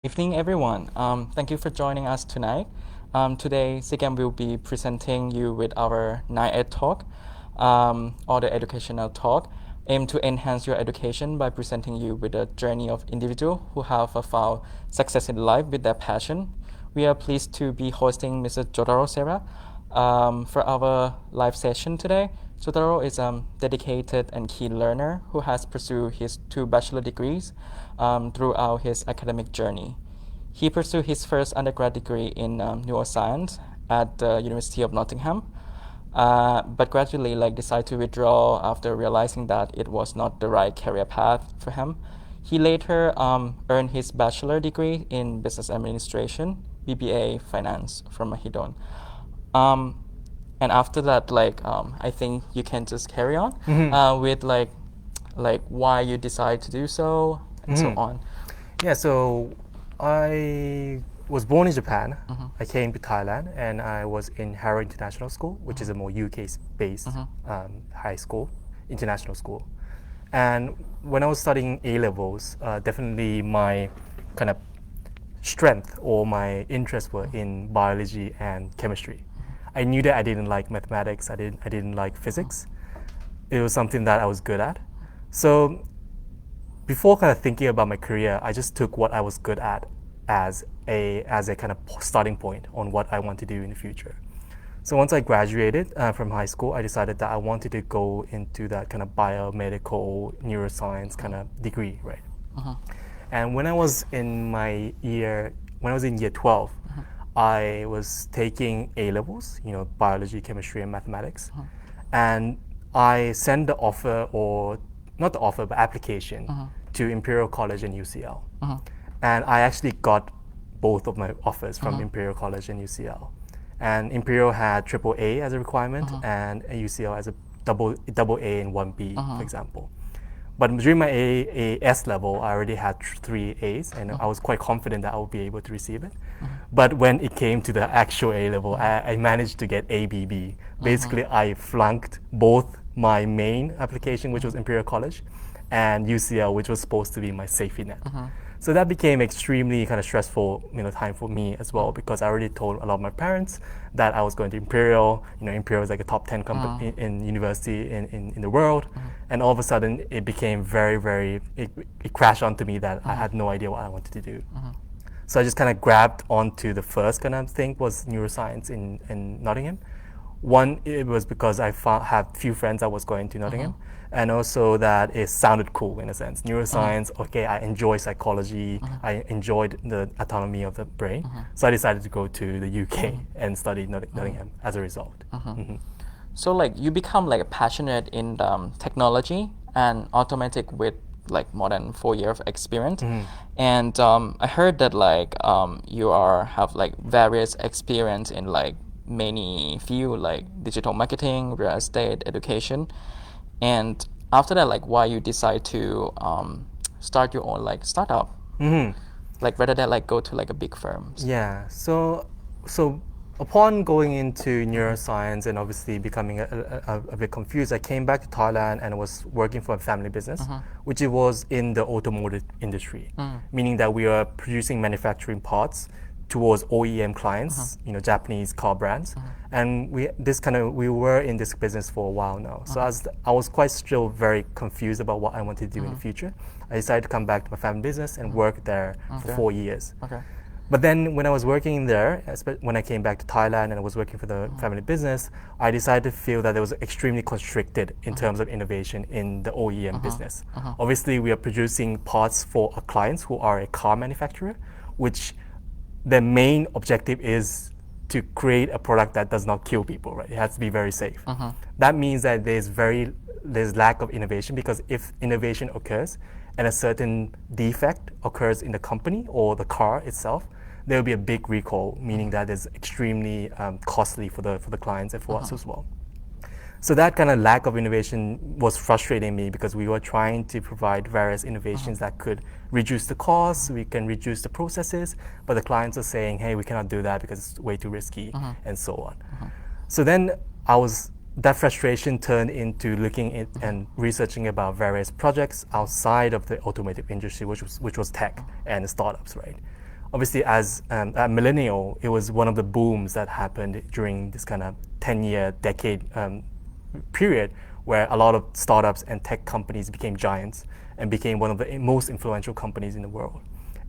Evening, everyone. Thank you for joining us tonight. Today, CIGAM will be presenting you with our night EdTalk, or the educational talk, aimed to enhance your education by presenting you with a journey of individuals who have found success in life with their passion. We are pleased to be hosting Mr. Jotaro Sera for our live session today. Jotaro is a dedicated and keen learner who has pursued his 2 bachelor degrees throughout his academic journey. He pursued his first undergrad degree in neuroscience at the University of Nottingham, but gradually decided to withdraw after realizing that it was not the right career path for him. He later earned his bachelor degree in business administration, BBA Finance from Mahidol. And after that, I think you can just carry on with why you decide to do so and so on. Yeah, so I was born in Japan. I came to Thailand and I was in Harrow International School, which is a more UK-based high school, international school. And when I was studying A-levels, definitely my kind of strength or my interests were in biology and chemistry. I knew that I didn't like mathematics, I didn't like physics. It was something that I was good at. So before kind of thinking about my career, I just took what I was good at as a kind of starting point on what I want to do in the future. So once I graduated from high school, I decided that I wanted to go into that kind of biomedical neuroscience kind of degree, right? And when I was in year 12, I was taking A-levels, biology, chemistry, and mathematics. And I sent the offer, or not the offer, but application to Imperial College and UCL. And I actually got both of my offers from Imperial College and UCL. And Imperial had AAA as a requirement and UCL as a double A and 1B, for example. But during my S level, I already had 3 A's, and I was quite confident that I would be able to receive it. But when it came to the actual A level, I managed to get ABB. Basically, I flunked both my main application, which was Imperial College, and UCL, which was supposed to be my safety net. So that became extremely kind of stressful time for me as well, because I already told a lot of my parents that I was going to Imperial. Imperial is like a top 10 company in university in the world. And all of a sudden it became it crashed onto me that I had no idea what I wanted to do. So I just kind of grabbed onto the first kind of thing, was neuroscience in Nottingham. One, it was because I had few friends that was going to Nottingham, and also that it sounded cool in a sense. Neuroscience, okay, I enjoy psychology, I enjoyed the autonomy of the brain, so I decided to go to the UK and study Nottingham as a result. So you become passionate in technology and automatic with more than 4 years of experience. And I heard that you have various experience in many fields like digital marketing, real estate, education. And after that, why you decide to start your own startup, rather than go to a big firm? Yeah, so upon going into neuroscience and obviously becoming a bit confused, I came back to Thailand and was working for a family business, which it was in the automotive industry, meaning that we are producing manufacturing parts towards OEM clients, Japanese car brands, and we were in this business for a while now. So I was quite still very confused about what I wanted to do in the future. I decided to come back to my family business and work there for 4 years. But then when I was working there, when I came back to Thailand and I was working for the family business, I decided to feel that it was extremely constricted in terms of innovation in the OEM business. Obviously, we are producing parts for our clients who are a car manufacturer, which the main objective is to create a product that does not kill people, right? It has to be very safe. That means that there's lack of innovation, because if innovation occurs and a certain defect occurs in the company or the car itself, there will be a big recall, meaning that is extremely costly for the clients and for us as well. So that kind of lack of innovation was frustrating me, because we were trying to provide various innovations that could reduce the costs, we can reduce the processes, but the clients are saying, hey, we cannot do that because it's way too risky, and so on. So then that frustration turned into looking at and researching about various projects outside of the automotive industry, which was tech and startups, right? obviously as a millennial, it was one of the booms that happened during this kind of 10-year decade period where a lot of startups and tech companies became giants and became one of the most influential companies in the world.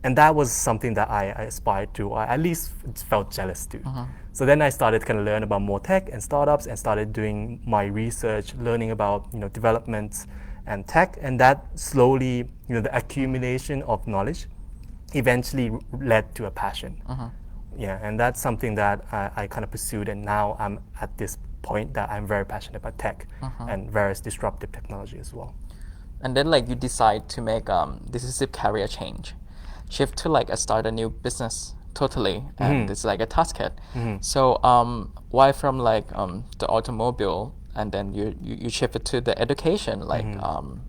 And that was something that I aspired to, or at least felt jealous to. So then I started to kind of learn about more tech and startups and started doing my research, learning about developments and tech, and that slowly, the accumulation of knowledge eventually led to a passion. Yeah, and that's something that I kind of pursued, and now I'm at this point that I'm very passionate about tech and various disruptive technology as well. And then like you decide to make decisive career change, shift to like start a new business totally, and it's like a Tasket. So why from like the automobile and then you shifted to the education like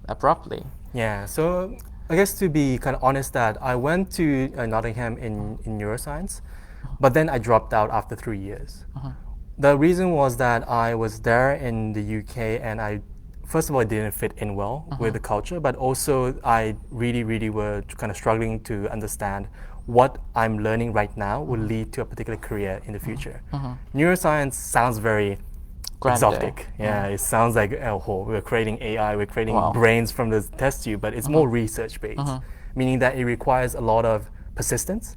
abruptly? Yeah, so I guess to be kind of honest that I went to Nottingham in neuroscience, but then I dropped out after 3 years. The reason was that I was there in the UK and I, first of all, didn't fit in well with the culture, but also I really were kind of struggling to understand what I'm learning right now will lead to a particular career in the future. Neuroscience sounds very exotic. Yeah, it sounds like, oh, we're creating AI, we're creating brains from the test tube, but it's more research based, meaning that it requires a lot of persistence,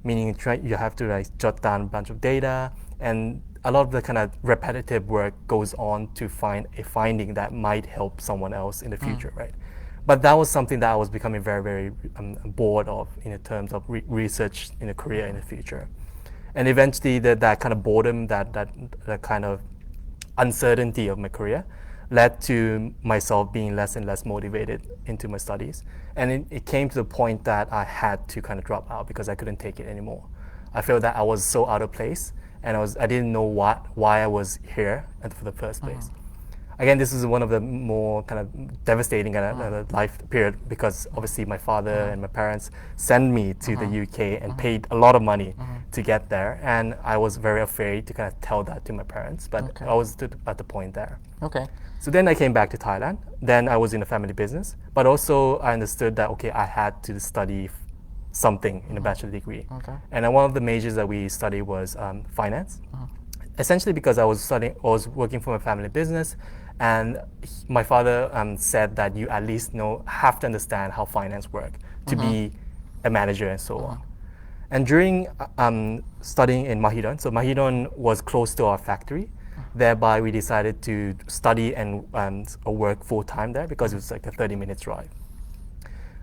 meaning you have to like jot down a bunch of data, and a lot of the kind of repetitive work goes on to find a finding that might help someone else in the future, right? But that was something that I was becoming very bored of in terms of research in a career in the future. And eventually that kind of boredom, that kind of uncertainty of my career led to myself being less and less motivated into my studies. And it came to the point that I had to kind of drop out because I couldn't take it anymore. I felt that I was so out of place and I didn't know why I was here for the first place. Again, this is one of the more kind of devastating life period because obviously my father and my parents sent me to the UK and paid a lot of money to get there, and I was very afraid to kind of tell that to my parents, but I was at the point there. So then I came back to Thailand. Then I was in a family business, but also I understood that I had to study something in a bachelor degree. And one of the majors that we studied was finance. Essentially because I was working for a family business, and my father said that you at least have to understand how finance work to be a manager and so on. And during studying in Mahidol, so Mahidol was close to our factory, thereby we decided to study and work full-time there because it was like a 30-minute drive.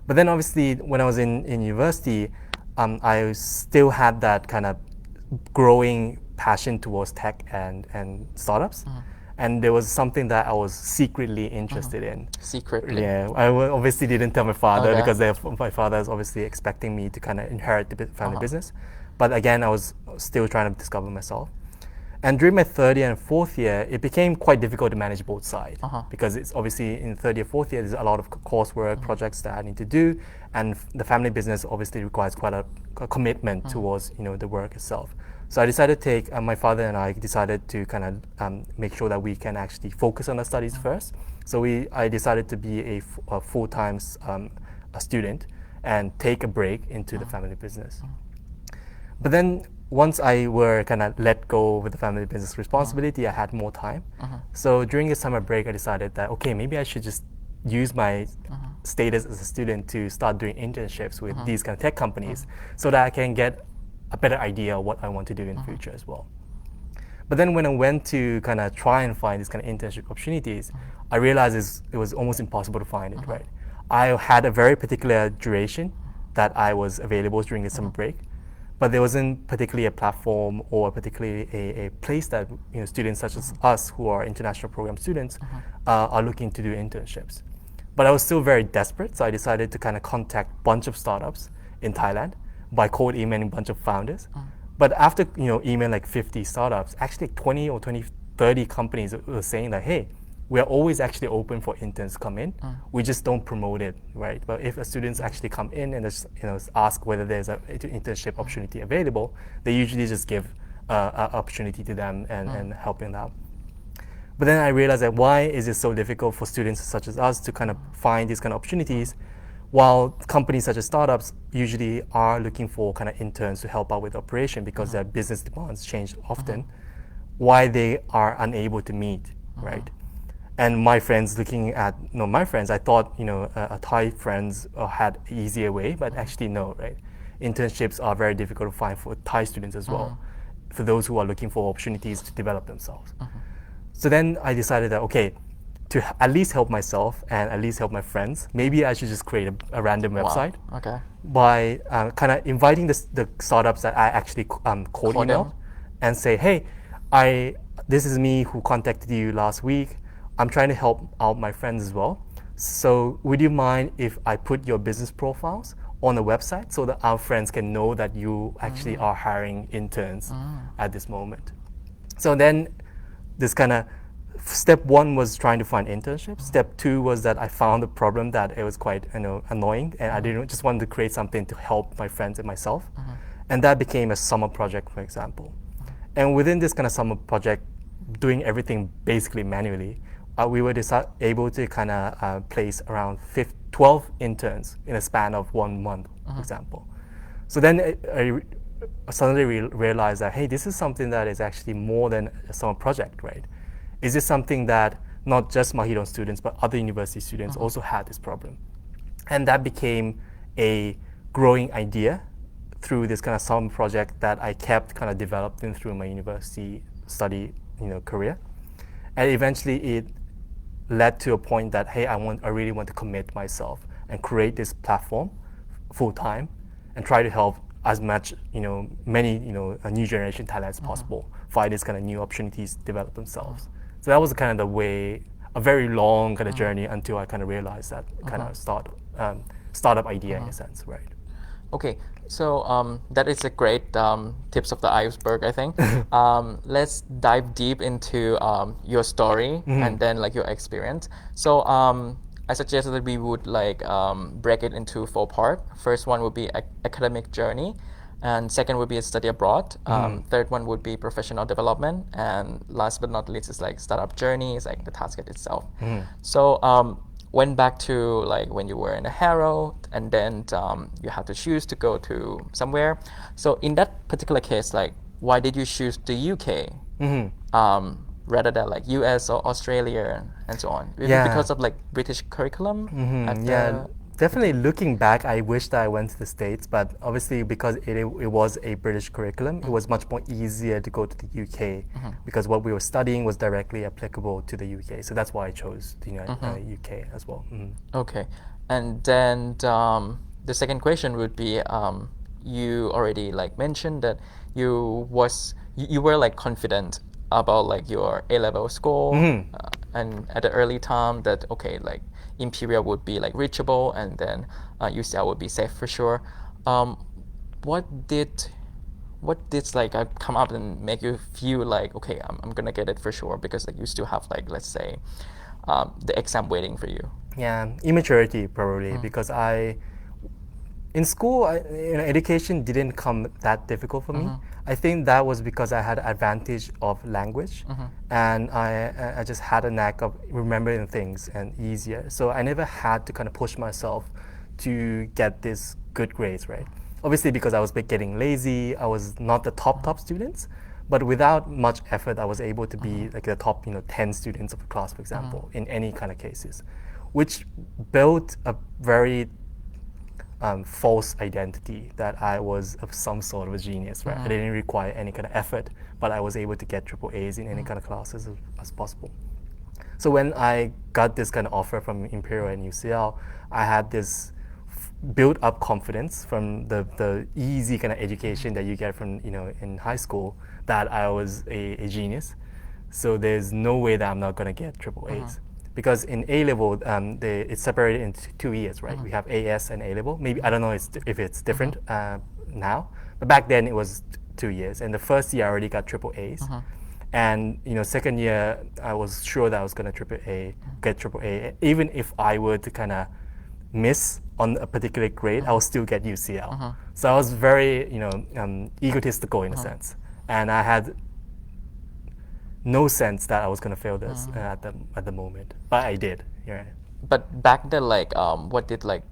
But then obviously when I was in university, I still had that kind of growing passion towards tech and startups. And there was something that I was secretly interested in. Secretly? Yeah, I obviously didn't tell my father because my father is obviously expecting me to kind of inherit the family business. But again, I was still trying to discover myself. And during my third year and fourth year, it became quite difficult to manage both sides because it's obviously in third year, fourth year, there's a lot of coursework, projects that I need to do, and the family business obviously requires quite a commitment towards the work itself. So I decided to take, my father and I decided to kind of make sure that we can actually focus on our studies first. So I decided to be a full-time student and take a break into the family business. But then once I were kind of let go with the family business responsibility, I had more time. So during the summer break, I decided that, maybe I should just use my status as a student to start doing internships with these kind of tech companies so that I can get a better idea of what I want to do in the future as well. But then when I went to kind of try and find these kind of internship opportunities, I realized it was almost impossible to find it, right? I had a very particular duration that I was available during the summer break, but there wasn't particularly a platform or particularly a place that students such as us who are international program students are looking to do internships. But I was still very desperate, so I decided to kind of contact a bunch of startups in Thailand by cold emailing a bunch of founders. But after email like 50 startups, actually 20 or 30 companies were saying that, hey, we are always actually open for interns to come in. We just don't promote it, right? But if students actually come in and just, ask whether there's an internship opportunity available, they usually just give an opportunity to them and helping them out. But then I realized that why is it so difficult for students such as us to kind of find these kind of opportunities while companies such as startups usually are looking for kind of interns to help out with operation because their business demands change often, why they are unable to meet, right? And my friends looking at, my friends, I thought, Thai friends had an easier way, but actually no, right? Internships are very difficult to find for Thai students as well, for those who are looking for opportunities to develop themselves. So then I decided that, okay, to at least help myself and at least help my friends, maybe I should just create a random website Okay. by kind of inviting the startups that I actually cold Call emailed them. and say, hey, this is me who contacted you last week. I'm trying to help out my friends as well. So would you mind if I put your business profiles on the website so that our friends can know that you actually are hiring interns at this moment? So then this kind of step one was trying to find internships. Step two was that I found a problem that it was quite annoying, and I didn't just wanted to create something to help my friends and myself. And that became a summer project, for example. And within this kind of summer project, doing everything basically manually, we were able to kind of place around 12 interns in a span of 1 month, for example. So then I suddenly realized that, hey, this is something that is actually more than a summer project, right? Is this something that not just Mahidol students, but other university students also had this problem? And that became a growing idea through this kind of summer project that I kept kind of developing through my university study career. And eventually it led to a point that, hey, I really want to commit myself and create this platform full time and try to help as much, many, a new generation talent as possible find these kind of new opportunities develop themselves. So that was kind of the way, a very long kind of journey until I kind of realized that kind of startup idea in a sense, right? Okay, so that is a great tips of the iceberg, I think. Let's dive deep into your story and then like your experience. So I suggested that we would like break it into 4 parts. First one would be academic journey, and second would be a study abroad. Third one would be professional development, and last but not least is like startup journeys, like the Tasket itself. So went back to like when you were in a Harrow, and then you had to choose to go to somewhere. So in that particular case, like why did you choose the UK rather than like US or Australia and so on? Is it because of like British curriculum? Yeah, definitely looking back, I wish that I went to the States, but obviously because it was a British curriculum, it was much more easier to go to the UK because what we were studying was directly applicable to the UK. So that's why I chose the UK as well. Okay, and then the second question would be, you already like mentioned that you were like confident about like your A-level score, and at the early time that okay, like Imperial would be like reachable, and then UCL would be safe for sure. What did like come up and make you feel like okay, I'm gonna get it for sure, because like you still have like, let's say, the exam waiting for you? Yeah, immaturity probably because in school, education didn't come that difficult for me. I think that was because I had advantage of language, and I just had a knack of remembering things and easier. So I never had to kind of push myself to get these good grades, right? Obviously, because I was getting lazy, I was not the top students, but without much effort, I was able to be like the top 10 students of the class, for example, in any kind of cases, which built a very false identity that I was some sort of a genius, right? I didn't require any kind of effort, but I was able to get triple A's in any kind of classes as possible. So when I got this kind of offer from Imperial and UCL, I had this built up confidence from the easy kind of education that you get from in high school that I was a genius. So there's no way that I'm not going to get triple A's. Because in A-level, it's separated into 2 years, right? We have AS and A-level. Maybe, I don't know if it's different now, but back then it was 2 years. And the first year I already got triple A's. And second year, I was sure that I was going to get triple A. Even if I were to kind of miss on a particular grade, I will still get UCL. So I was very, egotistical in a sense. And I had no sense that I was going to fail this at the moment, but I did. Yeah. But back then, like, what did like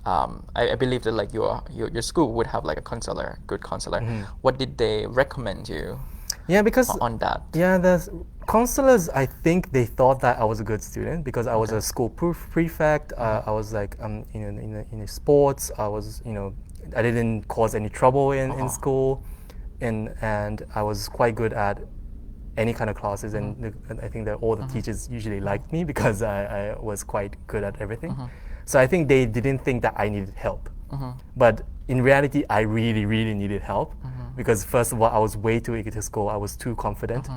I believe that like your school would have like a counselor, good counselor. What did they recommend you Yeah, because on that? yeah, the counselors, I think they thought that I was a good student because I was Okay. a school prefect. I was like in sports. I was I didn't cause any trouble in school, and I was quite good at any kind of classes, and I think that all the teachers usually liked me because I was quite good at everything. So I think they didn't think that I needed help. But in reality, I really, really needed help because first of all, I was way too eager to school. I was too confident.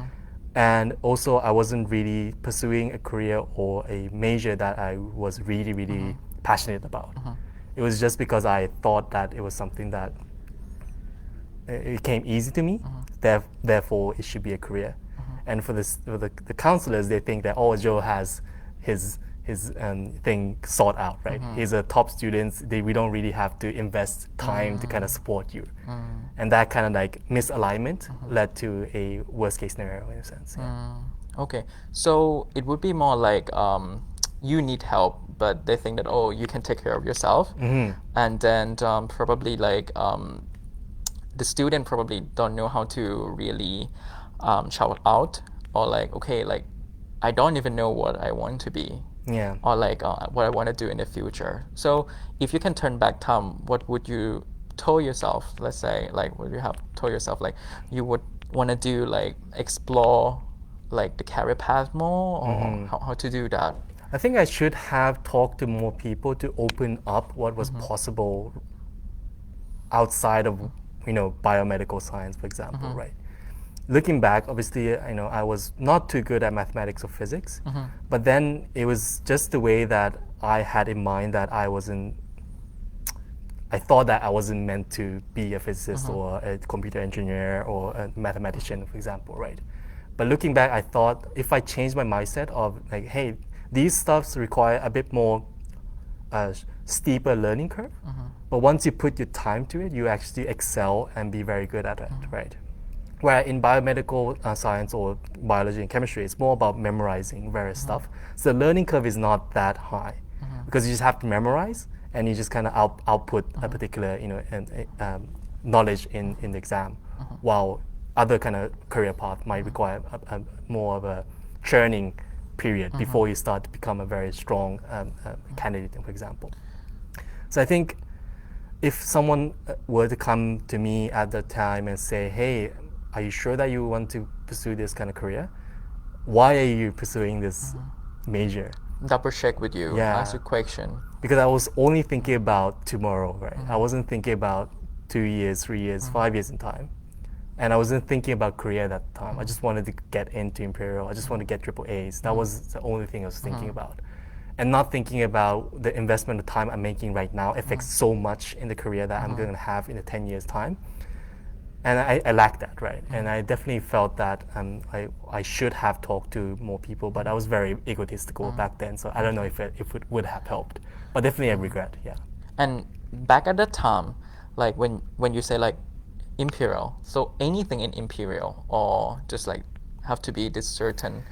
And also, I wasn't really pursuing a career or a major that I was really, really passionate about. It was just because I thought that it was something that it came easy to me, therefore it should be a career. And for the counselors, they think that, oh, Joe has his thing sought out, right? He's a top student. We don't really have to invest time to kind of support you. And that kind of like misalignment led to a worst case scenario in a sense. Yeah. Okay, so it would be more like you need help, but they think that, oh, you can take care of yourself, and then probably like the student probably don't know how to really shout out, or like, okay, like I don't even know what I want to be, Yeah. or like what I want to do in the future. So if you can turn back time, what would you tell yourself? Let's say like what you have told yourself, like you would want to do, like explore like the career path more, or how to do that? I think I should have talked to more people to open up what was possible outside of biomedical science, for example, right? Looking back, obviously, I was not too good at mathematics or physics, but then it was just the way that I had in mind that I thought that I wasn't meant to be a physicist or a computer engineer or a mathematician, for example, right? But looking back, I thought if I changed my mindset of like, hey, these stuffs require a bit more steeper learning curve, but once you put your time to it, you actually excel and be very good at it, right? Where in biomedical science or biology and chemistry, it's more about memorizing various stuff. So the learning curve is not that high because you just have to memorize and you just kind of output a particular knowledge in the exam, while other kind of career path might require a more of a churning period before you start to become a very strong candidate, for example. So I think if someone were to come to me at the time and say, hey, are you sure that you want to pursue this kind of career? Why are you pursuing this major? Double check with you, ask a question. Because I was only thinking about tomorrow, right? I wasn't thinking about 2 years, 3 years, 5 years in time. And I wasn't thinking about career at that time. I just wanted to get into Imperial. I just wanted to get triple A's. That was the only thing I was thinking about. And not thinking about the investment of time I'm making right now affects so much in the career that I'm going to have in 10 years' time. And I lacked that, right? And I definitely felt that I should have talked to more people, but I was very egotistical back then. So I don't know if it would have helped. But definitely I regret, yeah. And back at that time, like when you say like Imperial, so anything in Imperial, or just like have to be this certain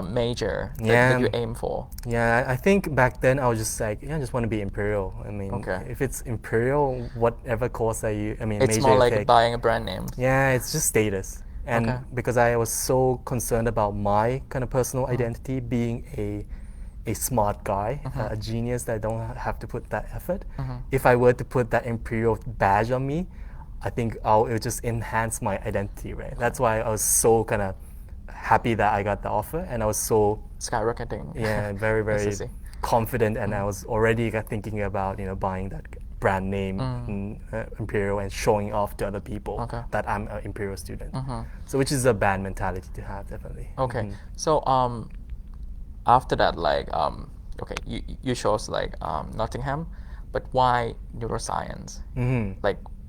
major that you aim for? Yeah, I think back then I was just like, I just want to be Imperial. I mean, if it's Imperial, whatever course it's major more like take, buying a brand name. Yeah, it's just status. And because I was so concerned about my kind of personal identity, being a smart guy, a genius that I don't have to put that effort. If I were to put that Imperial badge on me, I think it would just enhance my identity, right? That's why I was so kind of happy that I got the offer, and I was so skyrocketing. Yeah, very, very confident, and I was already thinking about buying that brand name Imperial and showing off to other people that I'm an Imperial student. So which is a bad mentality to have, definitely. Okay, so after that, like you chose like Nottingham, but why neuroscience?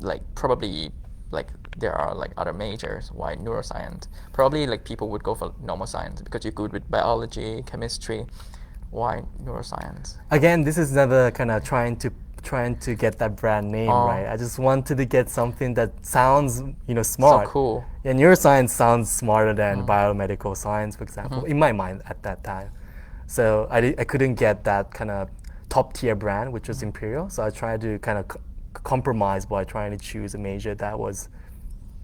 Like probably like there are like other majors. Why neuroscience? Probably like people would go for normal science because you're good with biology, chemistry. Why neuroscience? Again, this is another kind of trying to get that brand name, right? I just wanted to get something that sounds smart. So cool. Yeah, neuroscience sounds smarter than biomedical science, for example, in my mind at that time. So I couldn't get that kind of top tier brand, which was Imperial. So I tried to kind of compromise by trying to choose a major that was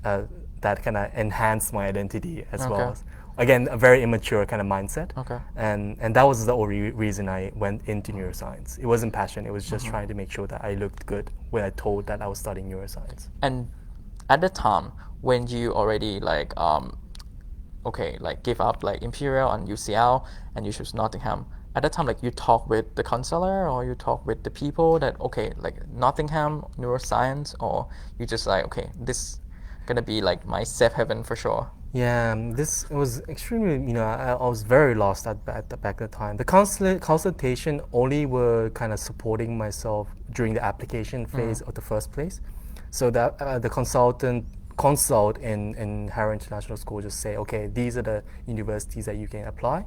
that kind of enhanced my identity as well. Okay. Again, a very immature kind of mindset. Okay. And that was the only reason I went into neuroscience. It wasn't passion. It was just trying to make sure that I looked good when I told that I was studying neuroscience. And at the time when you already like okay, like give up like Imperial and UCL and you choose Nottingham, at that time like you talk with the counselor or you talk with the people that okay, like Nottingham neuroscience, or you just like okay, this gonna be like my safe haven for sure? Yeah, this was extremely, I was very lost back at the time. The consultation only were kind of supporting myself during the application phase of the first place. So that the consult in Harrow International School just say, okay, these are the universities that you can apply.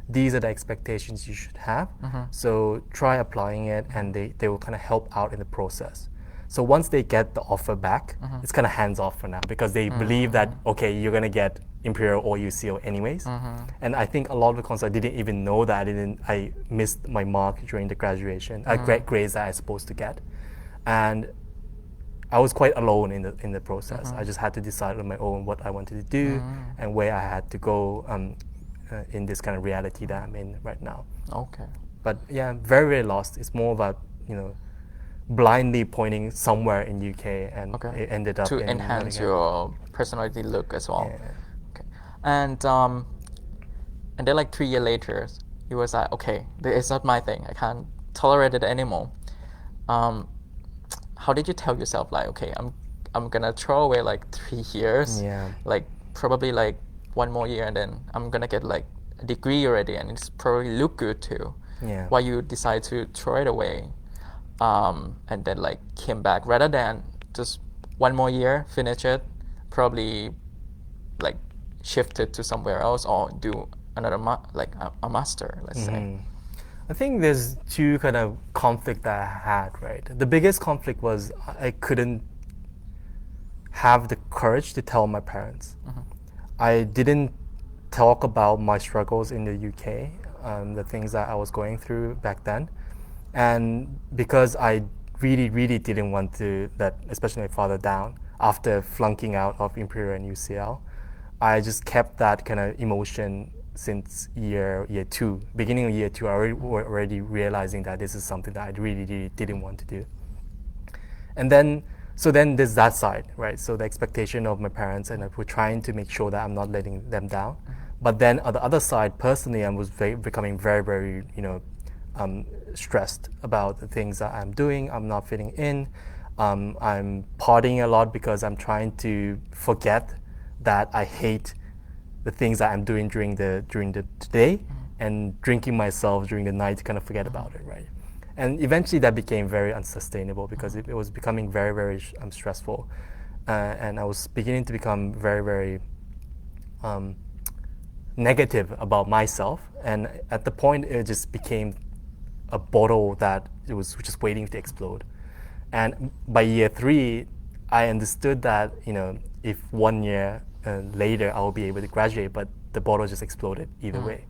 These are the expectations you should have. So try applying it, and they will kind of help out in the process. So once they get the offer back, it's kind of hands off for now because they believe that, okay, you're going to get Imperial or UCL anyways. And I think a lot of the consults didn't even know that I missed my mark during the graduation, grades that I was supposed to get. And I was quite alone in the process. I just had to decide on my own what I wanted to do and where I had to go in this kind of reality that I'm in right now. Okay. But yeah, very, very lost. It's more about, blindly pointing somewhere in UK, and it ended up to in enhance Nottingham. your personality look as well. Yeah. Okay. And then like 3 years later, you was like, okay, it's not my thing. I can't tolerate it anymore. How did you tell yourself like, okay, I'm gonna throw away like 3 years, Yeah. like probably like 1 more year, and then I'm gonna get like a degree already, and it's probably look good too. Yeah. Why you decide to throw it away, and then like came back rather than just 1 more year, finish it, probably like shift it to somewhere else or do another a master, let's say. I think there's two kind of conflict that I had, right? The biggest conflict was I couldn't have the courage to tell my parents. I didn't talk about my struggles in the UK, the things that I was going through back then. And because I really, really didn't want to let, especially my father, down after flunking out of Imperial and UCL, I just kept that kind of emotion since year 2. Beginning of year 2, I already realizing that this is something that I really, really didn't want to do. And then, so then there's that side, right? So the expectation of my parents, and we're trying to make sure that I'm not letting them down. But then on the other side, personally, I was becoming very, very, stressed about the things that I'm doing. I'm not fitting in. I'm partying a lot because I'm trying to forget that I hate the things that I'm doing during the day, and drinking myself during the night to kind of forget about it, right? And eventually that became very unsustainable because it was becoming very, very stressful. And I was beginning to become very, very negative about myself. And at the point, it just became a bottle that it was just waiting to explode. And by year 3, I understood that, if 1 year later I will be able to graduate, but the bottle just exploded either way,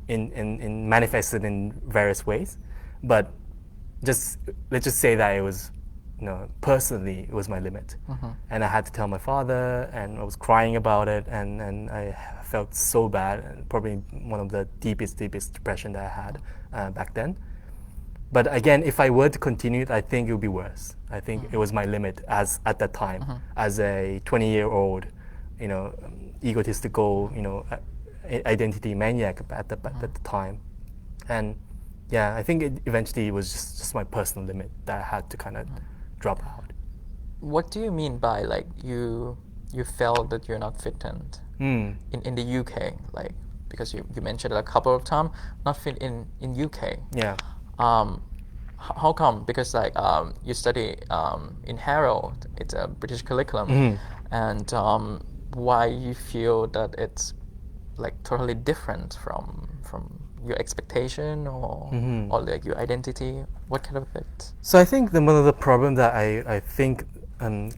in manifested in various ways. But let's just say that it was, personally, it was my limit. And I had to tell my father, and I was crying about it, and I felt so bad, and probably one of the deepest depression that I had back then. But again, if I were to continue it, I think it would be worse. I think it was my limit at that time, as a 20-year-old, egotistical, identity maniac at the time. And yeah, I think eventually it was just my personal limit that I had to kind of drop out. What do you mean by like you felt that you're not fit in the UK, like because you mentioned it a couple of times, not fit in UK. Yeah. How come? Because like you study in Harrow, it's a British curriculum, and why you feel that it's like totally different from your expectation or like your identity? What kind of it? So I think one of the problems that I think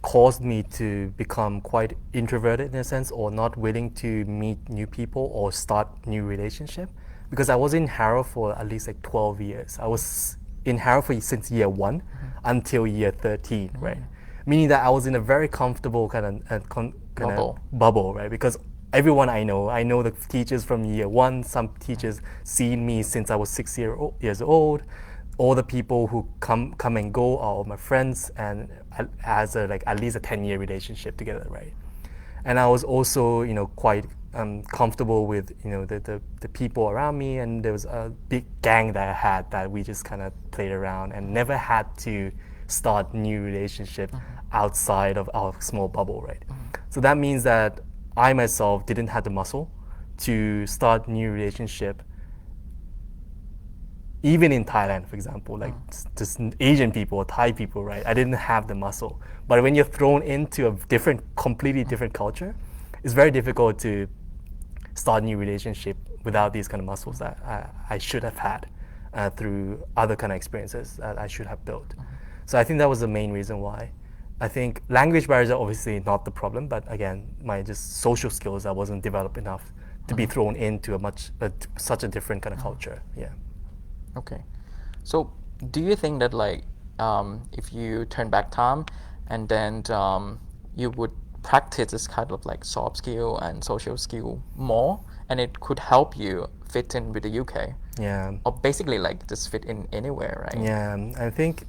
caused me to become quite introverted in a sense, or not willing to meet new people or start new relationship, because I was in Harrow for at least like 12 years. I was in Harvard since year one until year 13, right? Meaning that I was in a very comfortable kind of bubble, right? Because everyone I know the teachers from year one. Some teachers seen me since I was 6 years old. All the people who come and go are all my friends, and as a, like at least a 10-year relationship together, right? And I was also, quite comfortable with, the people around me, and there was a big gang that I had that we just kind of played around and never had to start new relationship outside of our small bubble, right? So that means that I myself didn't have the muscle to start new relationship even in Thailand, for example, like just Asian people or Thai people, right? I didn't have the muscle. But when you're thrown into a completely different culture, it's very difficult to start a new relationship without these kind of muscles that I should have had through other kind of experiences that I should have built. So I think that was the main reason why. I think language barriers are obviously not the problem, but again, my just social skills, I wasn't developed enough to be thrown into such a different kind of culture. Yeah. Okay, so do you think that like if you turn back time and then you would practice this kind of like soft skill and social skill more, and it could help you fit in with the UK? Yeah. Or basically like just fit in anywhere, right? Yeah, I think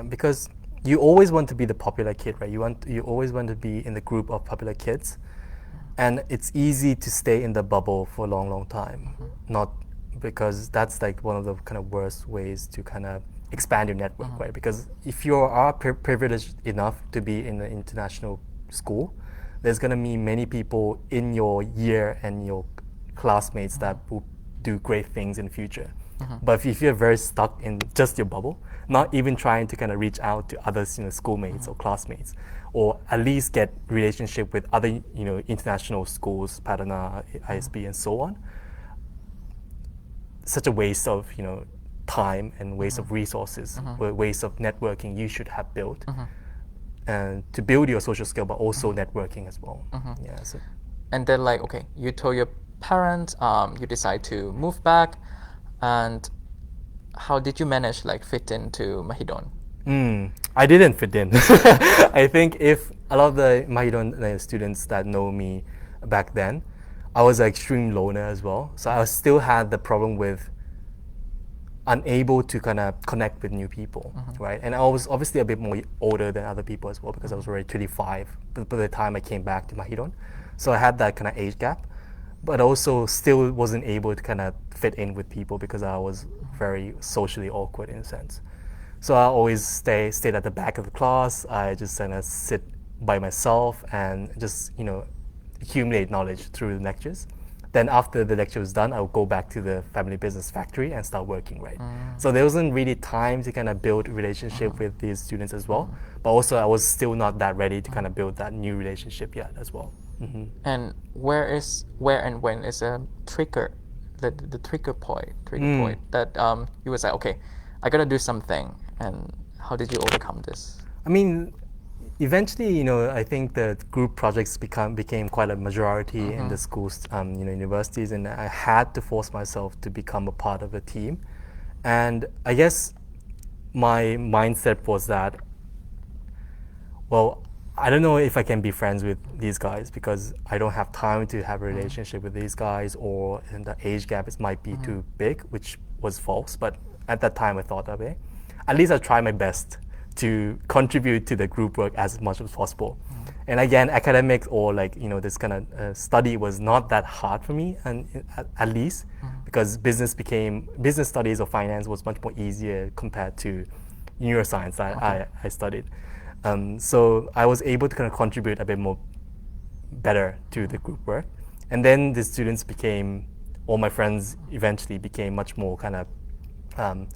because you always want to be the popular kid, right? You always want to be in the group of popular kids, and it's easy to stay in the bubble for a long time, not because that's like one of the kind of worst ways to kind of expand your network, right? Because if you are privileged enough to be in an international school, there's going to be many people in your year and your classmates that will do great things in the future. But if you're very stuck in just your bubble, not even trying to kind of reach out to other schoolmates or classmates, or at least get relationship with other international schools, Padana, ISB, and so on, such a waste of time and waste of resources, waste of networking you should have built, and to build your social skill, but also networking as well. Yeah. So. And then like, okay, you told your parents, you decide to move back, and how did you manage like fit into Mahidol? I didn't fit in. I think if a lot of the Mahidol students that know me back then, I was an extreme loner as well. So I still had the problem with unable to kind of connect with new people, right? And I was obviously a bit more older than other people as well, because I was already 25 by the time I came back to Mahidol. So I had that kind of age gap, but also still wasn't able to kind of fit in with people because I was very socially awkward in a sense. So I always stayed at the back of the class. I just kind of sit by myself and just accumulate knowledge through the lectures. Then after the lecture was done, I would go back to the family business factory and start working, right? So there wasn't really time to kind of build a relationship with these students as well. But also I was still not that ready to kind of build that new relationship yet as well. And where and when is a trigger, the trigger point that you was like, okay, I gotta do something, and how did you overcome this? I mean, eventually, I think the group projects became quite a majority in the schools, universities, and I had to force myself to become a part of a team. And I guess my mindset was that, well, I don't know if I can be friends with these guys because I don't have time to have a relationship with these guys, or the age gap might be too big, which was false. But at that time I thought, okay, at least I try my best to contribute to the group work as much as possible. And again, academics or this kind of study was not that hard for me, and at least because business studies or finance was much more easier compared to neuroscience that I studied. So I was able to kind of contribute a bit more better to the group work. And then the students all my friends eventually became much more kind of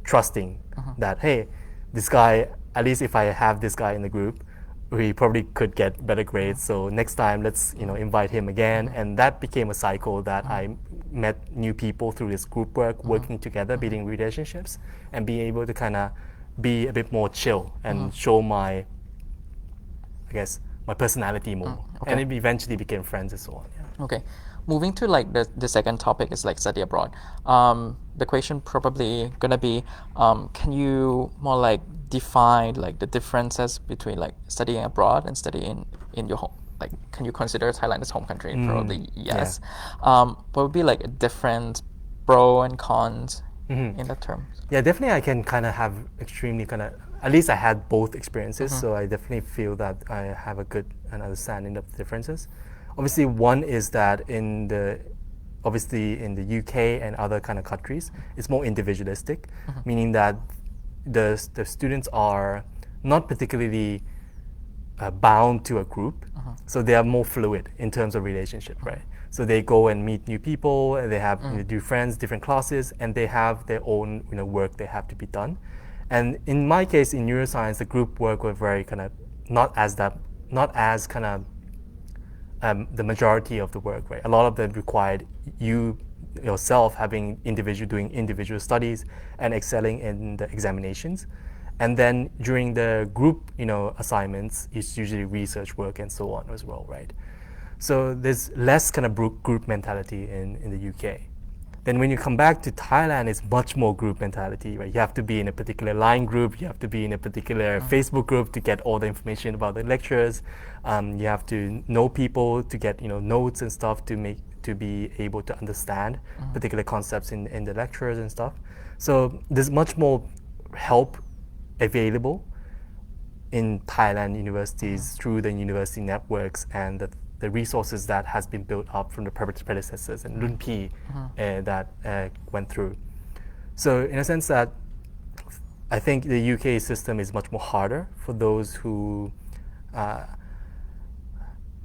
trusting that, hey, this guy, at least if I have this guy in the group, we probably could get better grades. So next time, let's invite him again. And that became a cycle that I met new people through this group work, working together, building relationships, and being able to kind of be a bit more chill and show my personality more. And it eventually became friends and so on. Yeah. Okay. moving to like the second topic is like study abroad. The question probably gonna be, can you more like define like the differences between like studying abroad and studying in your home? Like, can you consider Thailand as home country? Probably yes. What would be like a different pro and cons in that term? Yeah, definitely I can kind of have extremely kind of, at least I had both experiences, so I definitely feel that I have a good understanding of the differences. Obviously, one is that obviously in the UK and other kind of countries, it's more individualistic, meaning that the students are not particularly bound to a group, so they are more fluid in terms of relationship, right? So they go and meet new people, and they have new friends, different classes, and they have their own work they have to be done. And in my case, in neuroscience, the group work were very kind of not as kind of the majority of the work, right? A lot of them required yourself doing individual studies and excelling in the examinations. And then during the group, assignments, it's usually research work and so on as well, right? So there's less kind of group mentality in the UK. Then when you come back to Thailand, it's much more group mentality, right? You have to be in a particular line group, you have to be in a particular Facebook group to get all the information about the lectures. You have to know people to get notes and stuff to be able to understand particular concepts in the lectures and stuff. So there's much more help available in Thailand universities through the university networks and the resources that has been built up from the predecessors and Lunpi that went through. So in a sense that I think the UK system is much more harder for those who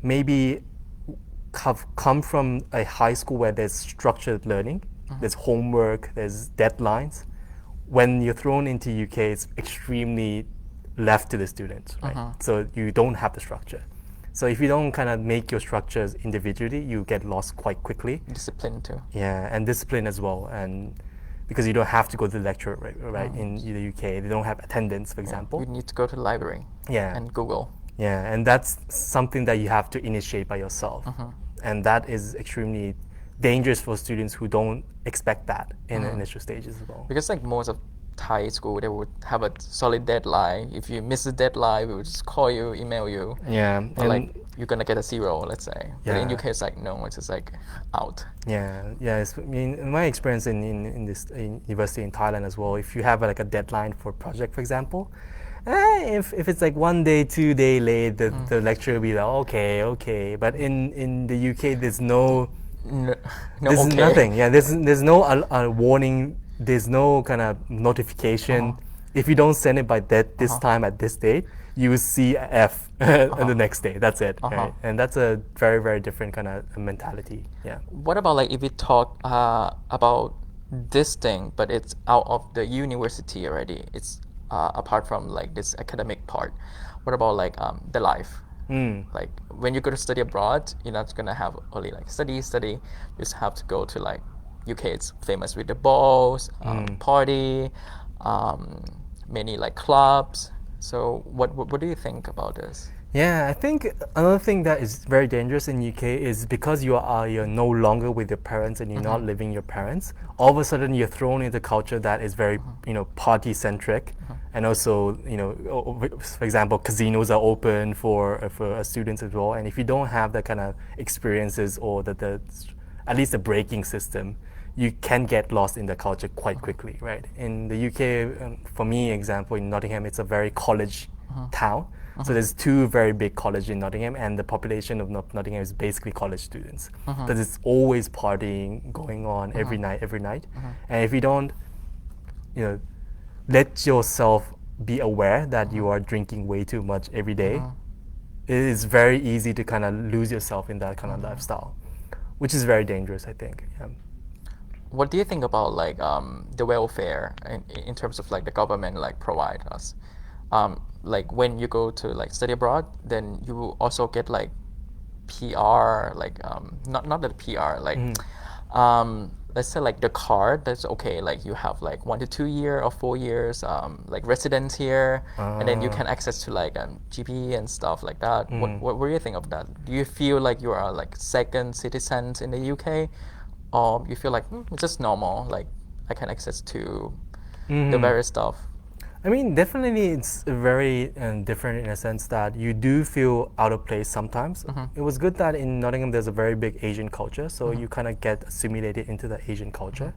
maybe have come from a high school where there's structured learning, there's homework, there's deadlines. When you're thrown into UK, it's extremely left to the students, right? So you don't have the structure. So if you don't kind of make your structures individually, you get lost quite quickly. Discipline too. Yeah, and discipline as well. And because you don't have to go to the lecture, right? In the UK, they don't have attendance, for example. You need to go to the library and Google. Yeah, and that's something that you have to initiate by yourself. And that is extremely dangerous for students who don't expect that in the initial stages as well. Because like most of Thai school, they would have a solid deadline. If you miss the deadline, we would just call you, email you. Yeah. And like you're gonna get a 0, let's say. But in UK, it's like no, it's just like out. Yeah. I mean, in my experience in this university in Thailand as well, if you have like a deadline for a project, for example, if it's like 1 day, 2 day late, the lecturer will be like, okay. But in the UK, there's there's nothing. Yeah, there's no warning. There's no kind of notification. If you don't send it by this time at this date, you will see a F on the next day. That's it. Right? And that's a very, very different kind of mentality. Yeah. What about like if we talk about this thing, but it's out of the university already? It's apart from like this academic part. What about like the life? Like when you go to study abroad, you're not gonna have only like study. You just have to go to like UK. It's famous with the balls, party, many like clubs. So what do you think about this? Yeah, I think another thing that is very dangerous in UK is because you're no longer with your parents and you're not living your parents. All of a sudden, you're thrown into a culture that is very party centric, and also for example, casinos are open for students as well. And if you don't have that kind of experiences or at least the braking system, you can get lost in the culture quite quickly, right? In the UK, for me, example, in Nottingham, it's a very college town. So there's 2 very big colleges in Nottingham, and the population of Nottingham is basically college students. Because it's always partying going on every night. And if you don't, let yourself be aware that you are drinking way too much every day, it is very easy to kind of lose yourself in that kind of lifestyle, which is very dangerous, I think. Yeah. What do you think about like the welfare in terms of like the government like provide us? Like when you go to like study abroad, then you will also get like PR, like not the PR, like let's say like the card, that's okay. Like you have like 1 to 2 year or 4 years, like residence here, and then you can access to like GP and stuff like that. What do you think of that? Do you feel like you are like second citizens in the UK, or you feel like it's just normal? Like I can access to the various stuff. I mean, definitely it's very different in a sense that you do feel out of place sometimes. It was good that in Nottingham there's a very big Asian culture, so you kind of get assimilated into the Asian culture.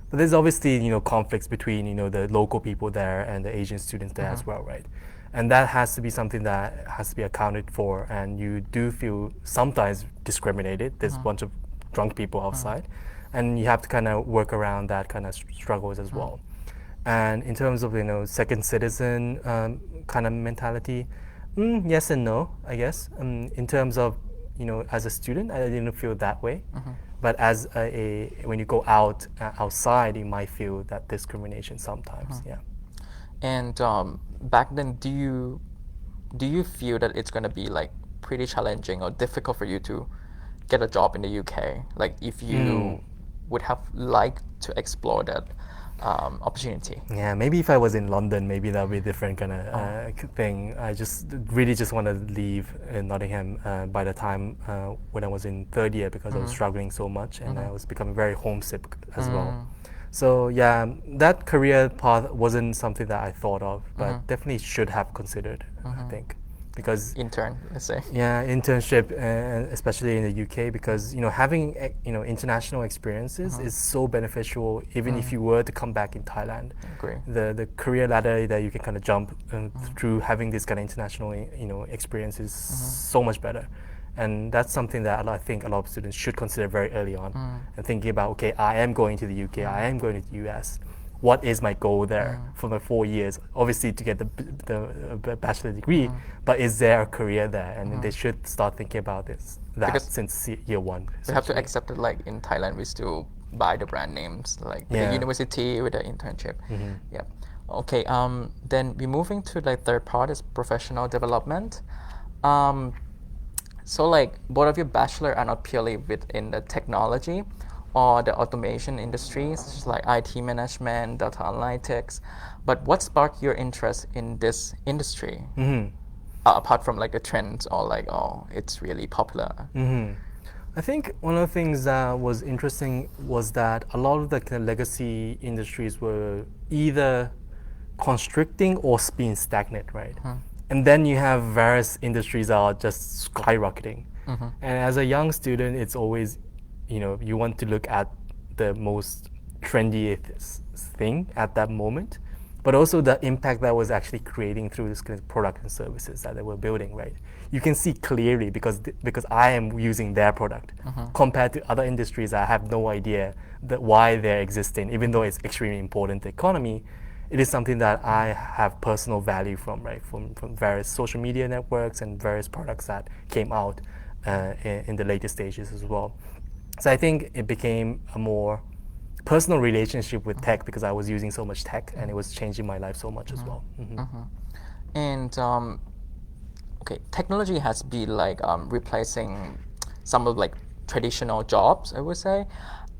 But there's obviously, conflicts between, the local people there and the Asian students there as well, right? And that has to be something that has to be accounted for, and you do feel sometimes discriminated. There's a bunch of drunk people outside, and you have to kind of work around that kind of struggles as well. And in terms of second citizen kind of mentality, yes and no, I guess. In terms of as a student, I didn't feel that way. But as when you go outside, you might feel that discrimination sometimes. Yeah. And back then, do you feel that it's gonna be like pretty challenging or difficult for you to get a job in the UK? Like if you would have liked to explore that opportunity. Yeah, maybe if I was in London, maybe that would be a different kind of thing. I just want to leave in Nottingham by the time when I was in third year, because I was struggling so much and I was becoming very homesick as well. So yeah, that career path wasn't something that I thought of, but definitely should have considered, I think. Because intern, let's say. Yeah, internship, especially in the UK, because having international experiences is so beneficial. Even if you were to come back in Thailand, Agree. The career ladder that you can kind of jump through having this kind of international experience is so much better, and that's something that I think a lot of students should consider very early on, and thinking about, okay, I am going to the UK, I am going to the US. What is my goal there for my 4 years? Obviously to get the bachelor degree, but is there a career there? And they should start thinking about that Because since year one. We have to accept that like in Thailand, we still buy the brand names, like the university with the internship. Yeah. Okay. Then we're moving to the third part is professional development. So like both of your bachelor are not purely within the technology or the automation industries, such as like IT management, data analytics. But what sparked your interest in this industry? Apart from like the trends or like, oh, it's really popular. I think one of the things that was interesting was that a lot of the kind of legacy industries were either constricting or being stagnant, right? And then you have various industries that are just skyrocketing. And as a young student, it's always, you want to look at the most trendy thing at that moment, but also the impact that was actually creating through this kind of product and services that they were building, right? You can see clearly because I am using their product compared to other industries. I have no idea why they're existing, even though it's extremely important to the economy. It is something that I have personal value from, right? From various social media networks and various products that came out in the later stages as well. So I think it became a more personal relationship with tech because I was using so much tech and it was changing my life so much as well. And okay, technology has been like replacing some of like traditional jobs, I would say,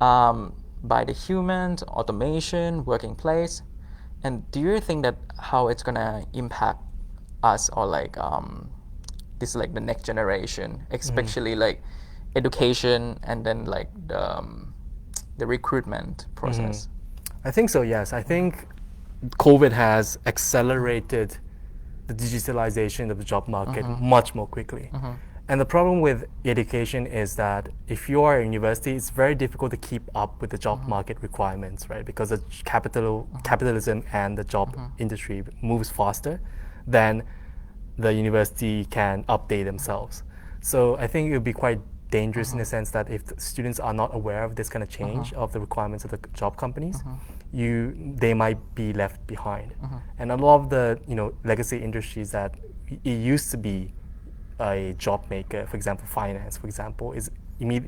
by the humans, automation, working place. And do you think that how it's gonna impact us or like this like the next generation, especially like education and then like the recruitment process? I think so, yes. I think COVID has accelerated the digitalization of the job market much more quickly. And the problem with education is that if you are at university, it's very difficult to keep up with the job market requirements, right? Because the capitalism and the job industry moves faster than the university can update themselves. So I think it would be quite dangerous in the sense that if the students are not aware of this kind of change of the requirements of the job companies, they might be left behind. And a lot of the legacy industries that it used to be a job maker, for example, finance, for example, is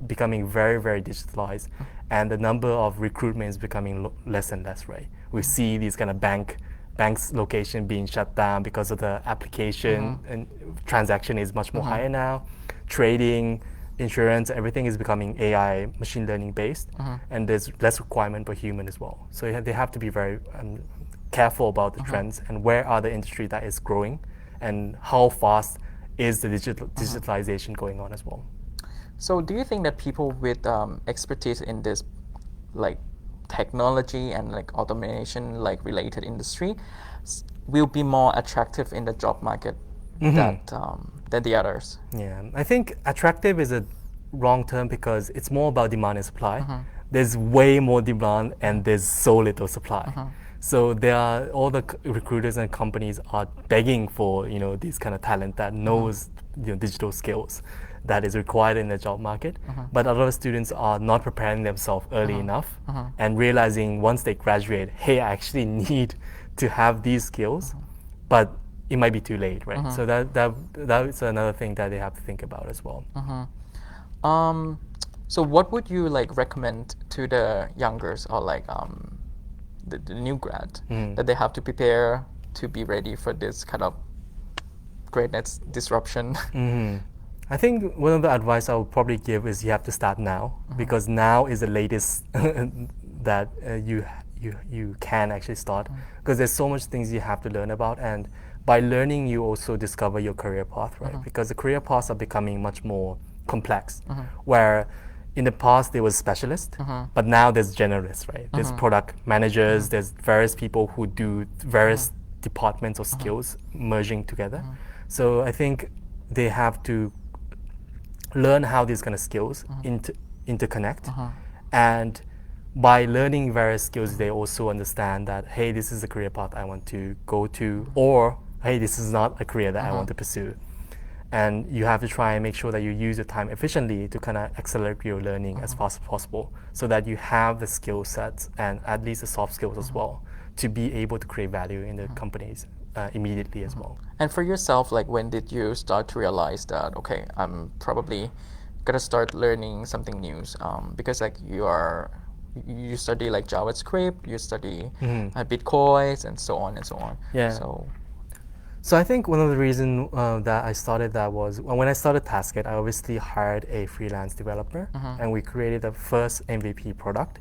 becoming very, very digitalized, and the number of recruitment is becoming less and less, right? We see these kind of banks location being shut down because of the application and transaction is much more higher now. Trading, insurance, everything is becoming AI, machine learning based, and there's less requirement for human as well. So they have to be very careful about the trends and where are the industry that is growing, and how fast is the digitalization going on as well. So do you think that people with expertise in this like technology and like automation like related industry will be more attractive in the job market than the others? Yeah, I think attractive is a wrong term because it's more about demand and supply. There's way more demand and there's so little supply. So there are all the recruiters and companies are begging for these kind of talent that knows digital skills that is required in the job market. But a lot of students are not preparing themselves early enough and realizing once they graduate, hey, I actually need to have these skills, but it might be too late, right? So that's another thing that they have to think about as well. So what would you like recommend to the youngers or like the new grad that they have to prepare to be ready for this kind of greatness disruption? I think one of the advice I would probably give is you have to start now, because now is the latest that you can actually start, because there's so much things you have to learn about, and by learning you also discover your career path, right? Because the career paths are becoming much more complex, where in the past there was specialist, but now there's generalists, right? There's product managers, there's various people who do various departments or skills merging together. So I think they have to learn how these kind of skills interconnect, and by learning various skills they also understand that, hey, this is a career path I want to go to, or hey, this is not a career that I want to pursue. And you have to try and make sure that you use your time efficiently to kind of accelerate your learning as fast as possible, so that you have the skill sets and at least the soft skills as well to be able to create value in the companies immediately as well. And for yourself, like when did you start to realize that, okay, I'm probably gonna start learning something new? Because like you study like JavaScript, you study Bitcoins and so on and so on. Yeah. So I think one of the reasons that I started that was when I started Tasket, I obviously hired a freelance developer and we created the first MVP product.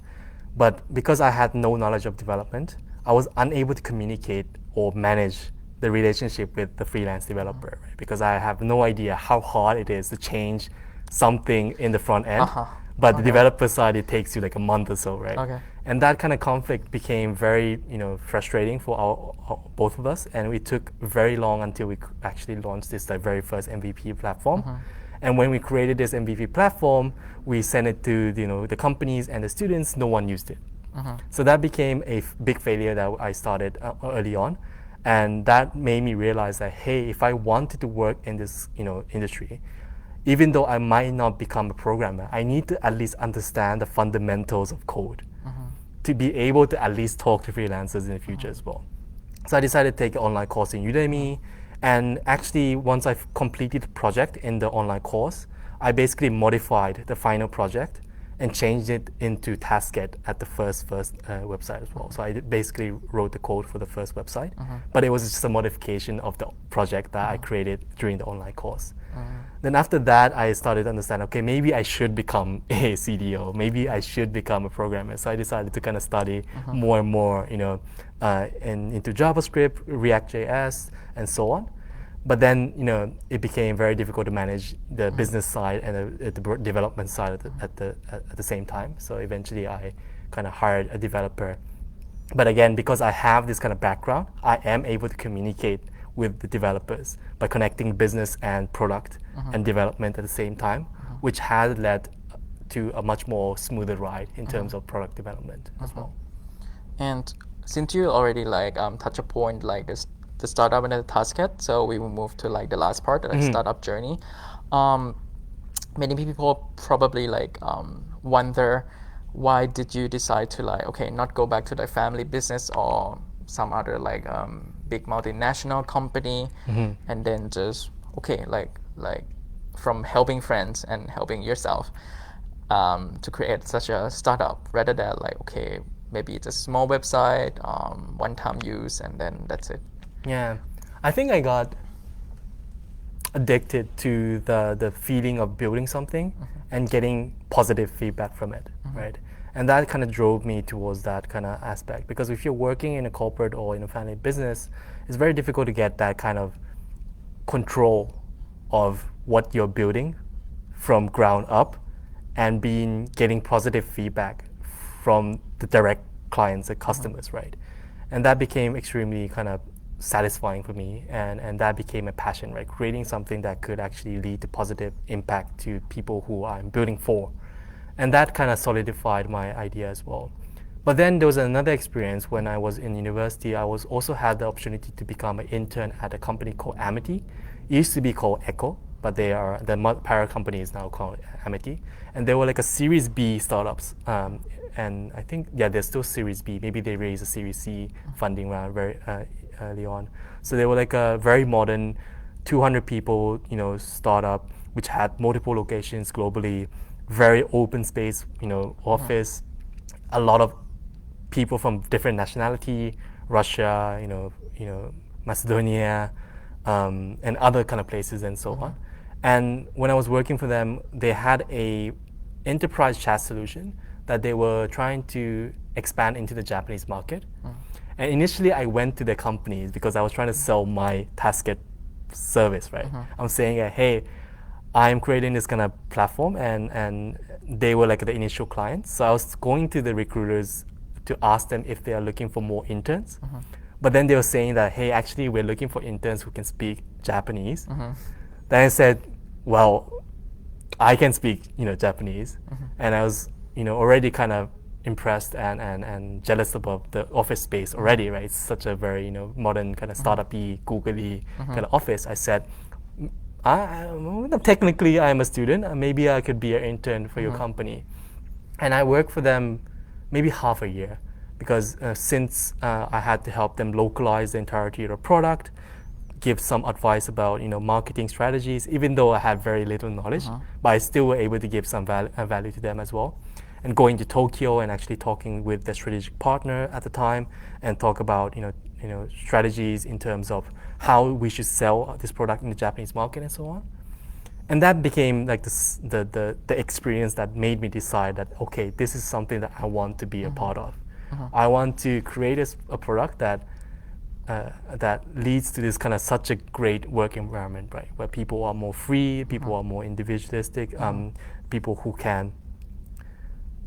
But because I had no knowledge of development, I was unable to communicate or manage the relationship with the freelance developer, right? Because I have no idea how hard it is to change something in the front end. But the developer side, it takes you like a month or so, right? And that kind of conflict became very, frustrating for both of us, and it took very long until we actually launched this very first MVP platform. And when we created this MVP platform, we sent it to the companies and the students. No one used it. So that became a big failure that I started early on, and that made me realize that, hey, if I wanted to work in this industry, even though I might not become a programmer, I need to at least understand the fundamentals of code to be able to at least talk to freelancers in the future as well. So I decided to take an online course in Udemy, and actually once I've completed the project in the online course, I basically modified the final project and changed it into Tasket at the first website as well. So I basically wrote the code for the first website, but it was just a modification of the project that I created during the online course. Then after that, I started to understand, okay, maybe I should become a CDO, maybe I should become a programmer. So I decided to kind of study more and more, into JavaScript, React.js, and so on. But then, it became very difficult to manage the business side and the development side at the same time. So eventually, I kind of hired a developer. But again, because I have this kind of background, I am able to communicate with the developers by connecting business and product and development at the same time, which has led to a much more smoother ride in terms of product development as well. And since you already touch a point like this, the startup and the Tasket, so we will move to like the last part, the startup journey. Many people probably wonder, why did you decide to not go back to the family business or some other big multinational company, and then just from helping friends and helping yourself to create such a startup, rather than maybe it's a small website, one-time use, and then that's it. Yeah, I think I got addicted to the feeling of building something and getting positive feedback from it, right? And that kind of drove me towards that kind of aspect, because if you're working in a corporate or in a family business, it's very difficult to get that kind of control of what you're building from ground up and getting positive feedback from the direct clients and customers, right? And that became extremely kind of satisfying for me, and that became a passion, right? Creating something that could actually lead to positive impact to people who I'm building for. And that kind of solidified my idea as well. But then there was another experience when I was in university. I was also had the opportunity to become an intern at a company called Amity. It used to be called Echo, but the parent company is now called Amity. And they were like a Series B startups. And I think, yeah, they're still Series B. Maybe they raised a Series C funding round very early on. So they were like a very modern 200 people, startup, which had multiple locations globally, very open space, office, a lot of people from different nationality, Russia, Macedonia, and other kind of places and so on. And when I was working for them, they had a enterprise chat solution that they were trying to expand into the Japanese market. And initially I went to their companies because I was trying to sell my Tasket service, right? I'm saying, hey, I'm creating this kind of platform, and they were like the initial clients. So I was going to the recruiters to ask them if they are looking for more interns. But then they were saying that, hey, actually we're looking for interns who can speak Japanese. Then I said, well, I can speak, Japanese. And I was, already kind of impressed and jealous about the office space already, right? It's such a very, modern kind of startup-y, googly kind of office. I said, technically I'm a student. Maybe I could be an intern for your company. And I worked for them maybe half a year, because since I had to help them localize the entirety of the product, give some advice about marketing strategies, even though I had very little knowledge, but I still were able to give some value to them as well. And going to Tokyo and actually talking with the strategic partner at the time and talk about strategies in terms of how we should sell this product in the Japanese market and so on. And that became like the experience that made me decide that, okay, this is something that I want to be a part of. I want to create a product that leads to this kind of such a great work environment, right? Where people are more free, people are more individualistic, people who can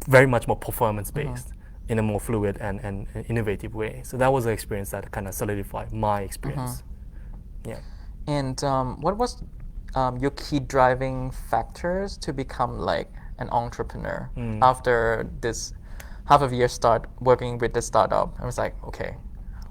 very much more performance-based in a more fluid and innovative way. So that was an experience that kind of solidified my experience. Yeah. And what was your key driving factors to become like an entrepreneur after this half of year start working with the startup? I was like, okay,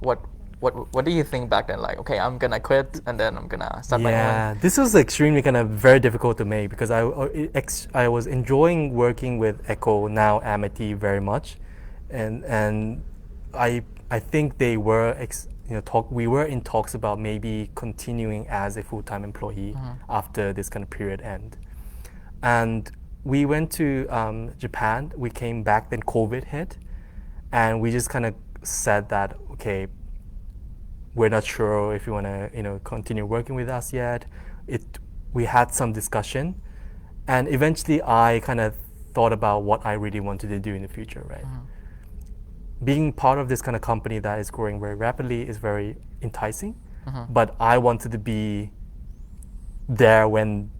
what do you think back then? Like, okay, I'm gonna quit and then I'm gonna start my own. Yeah, this was extremely kind of very difficult to make, because I was enjoying working with Echo, now Amity, very much, and I think they were we were in talks about maybe continuing as a full-time employee after this kind of period end. And we went to Japan. We came back, then COVID hit, and we just kind of said that, okay, we're not sure if you want to continue working with us yet. We had some discussion, and eventually I kind of thought about what I really wanted to do in the future, right? Being part of this kind of company that is growing very rapidly is very enticing, but I wanted to be there when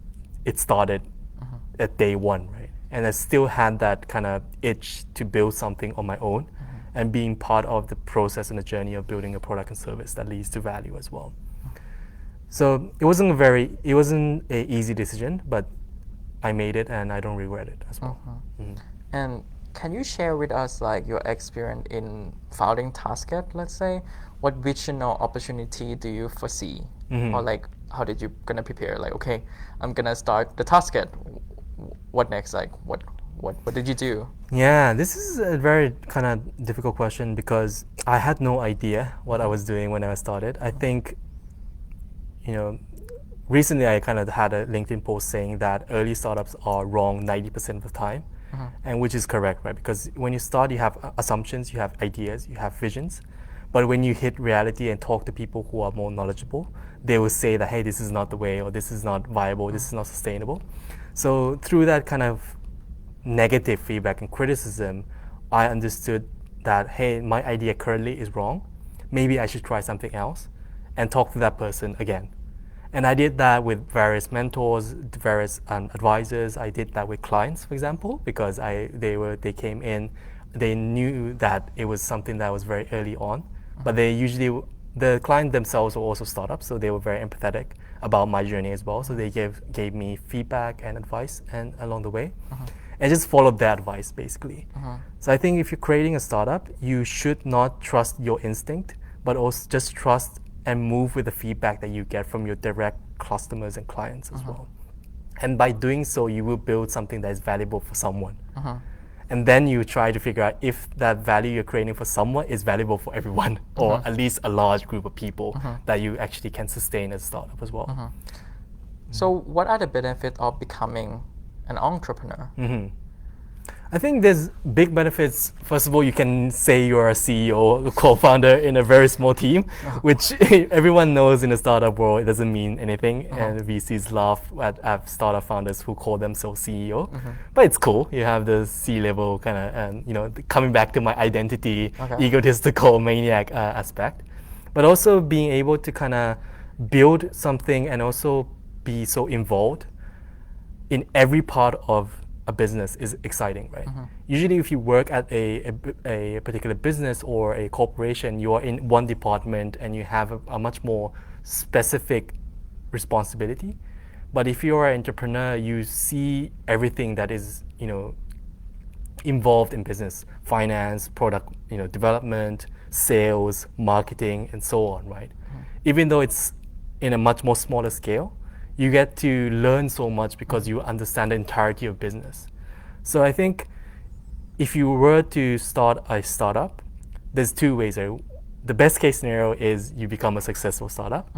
it started at day one, right? And I still had that kind of itch to build something on my own, and being part of the process and the journey of building a product and service that leads to value as well. So it wasn't an easy decision, but I made it and I don't regret it as well. And can you share with us like your experience in founding Tasket, let's say? What vision or opportunity do you foresee? Or like, how did you gonna prepare? Like, okay, I'm gonna start the Tasket. What next? Like, what did you do? Yeah, this is a very kind of difficult question, because I had no idea what I was doing when I started. I think, recently I kind of had a LinkedIn post saying that early startups are wrong 90% of the time, and which is correct, right? Because when you start, you have assumptions, you have ideas, you have visions, but when you hit reality and talk to people who are more knowledgeable, they will say that, hey, this is not the way, or this is not viable, this is not sustainable. So through that kind of negative feedback and criticism, I understood that, hey, my idea currently is wrong. Maybe I should try something else and talk to that person again. And I did that with various mentors, various advisors. I did that with clients, for example, because they came in, they knew that it was something that was very early on, but the client themselves were also startups, so they were very empathetic about my journey as well. So they gave me feedback and advice and along the way, and just followed their advice basically. So I think if you're creating a startup, you should not trust your instinct, but also just trust and move with the feedback that you get from your direct customers and clients as well. And by doing so, you will build something that is valuable for someone. And then you try to figure out if that value you're creating for someone is valuable for everyone, or at least a large group of people that you actually can sustain as a startup as well. So what are the benefits of becoming an entrepreneur? I think there's big benefits. First of all, you can say you're a CEO, a co-founder in a very small team, which everyone knows in the startup world, it doesn't mean anything. And VCs laugh at startup founders who call themselves CEO. But it's cool. You have the C-level kind of, coming back to my identity, egotistical maniac aspect. But also being able to kind of build something and also be so involved in every part of a business is exciting, right? Usually if you work at a particular business or a corporation, you are in one department and you have a much more specific responsibility. But if you're an entrepreneur, you see everything that is, involved in business, finance, product, development, sales, marketing, and so on, right? Even though it's in a much more smaller scale, you get to learn so much because you understand the entirety of business. So I think if you were to start a startup, there's two ways. The best case scenario is you become a successful startup,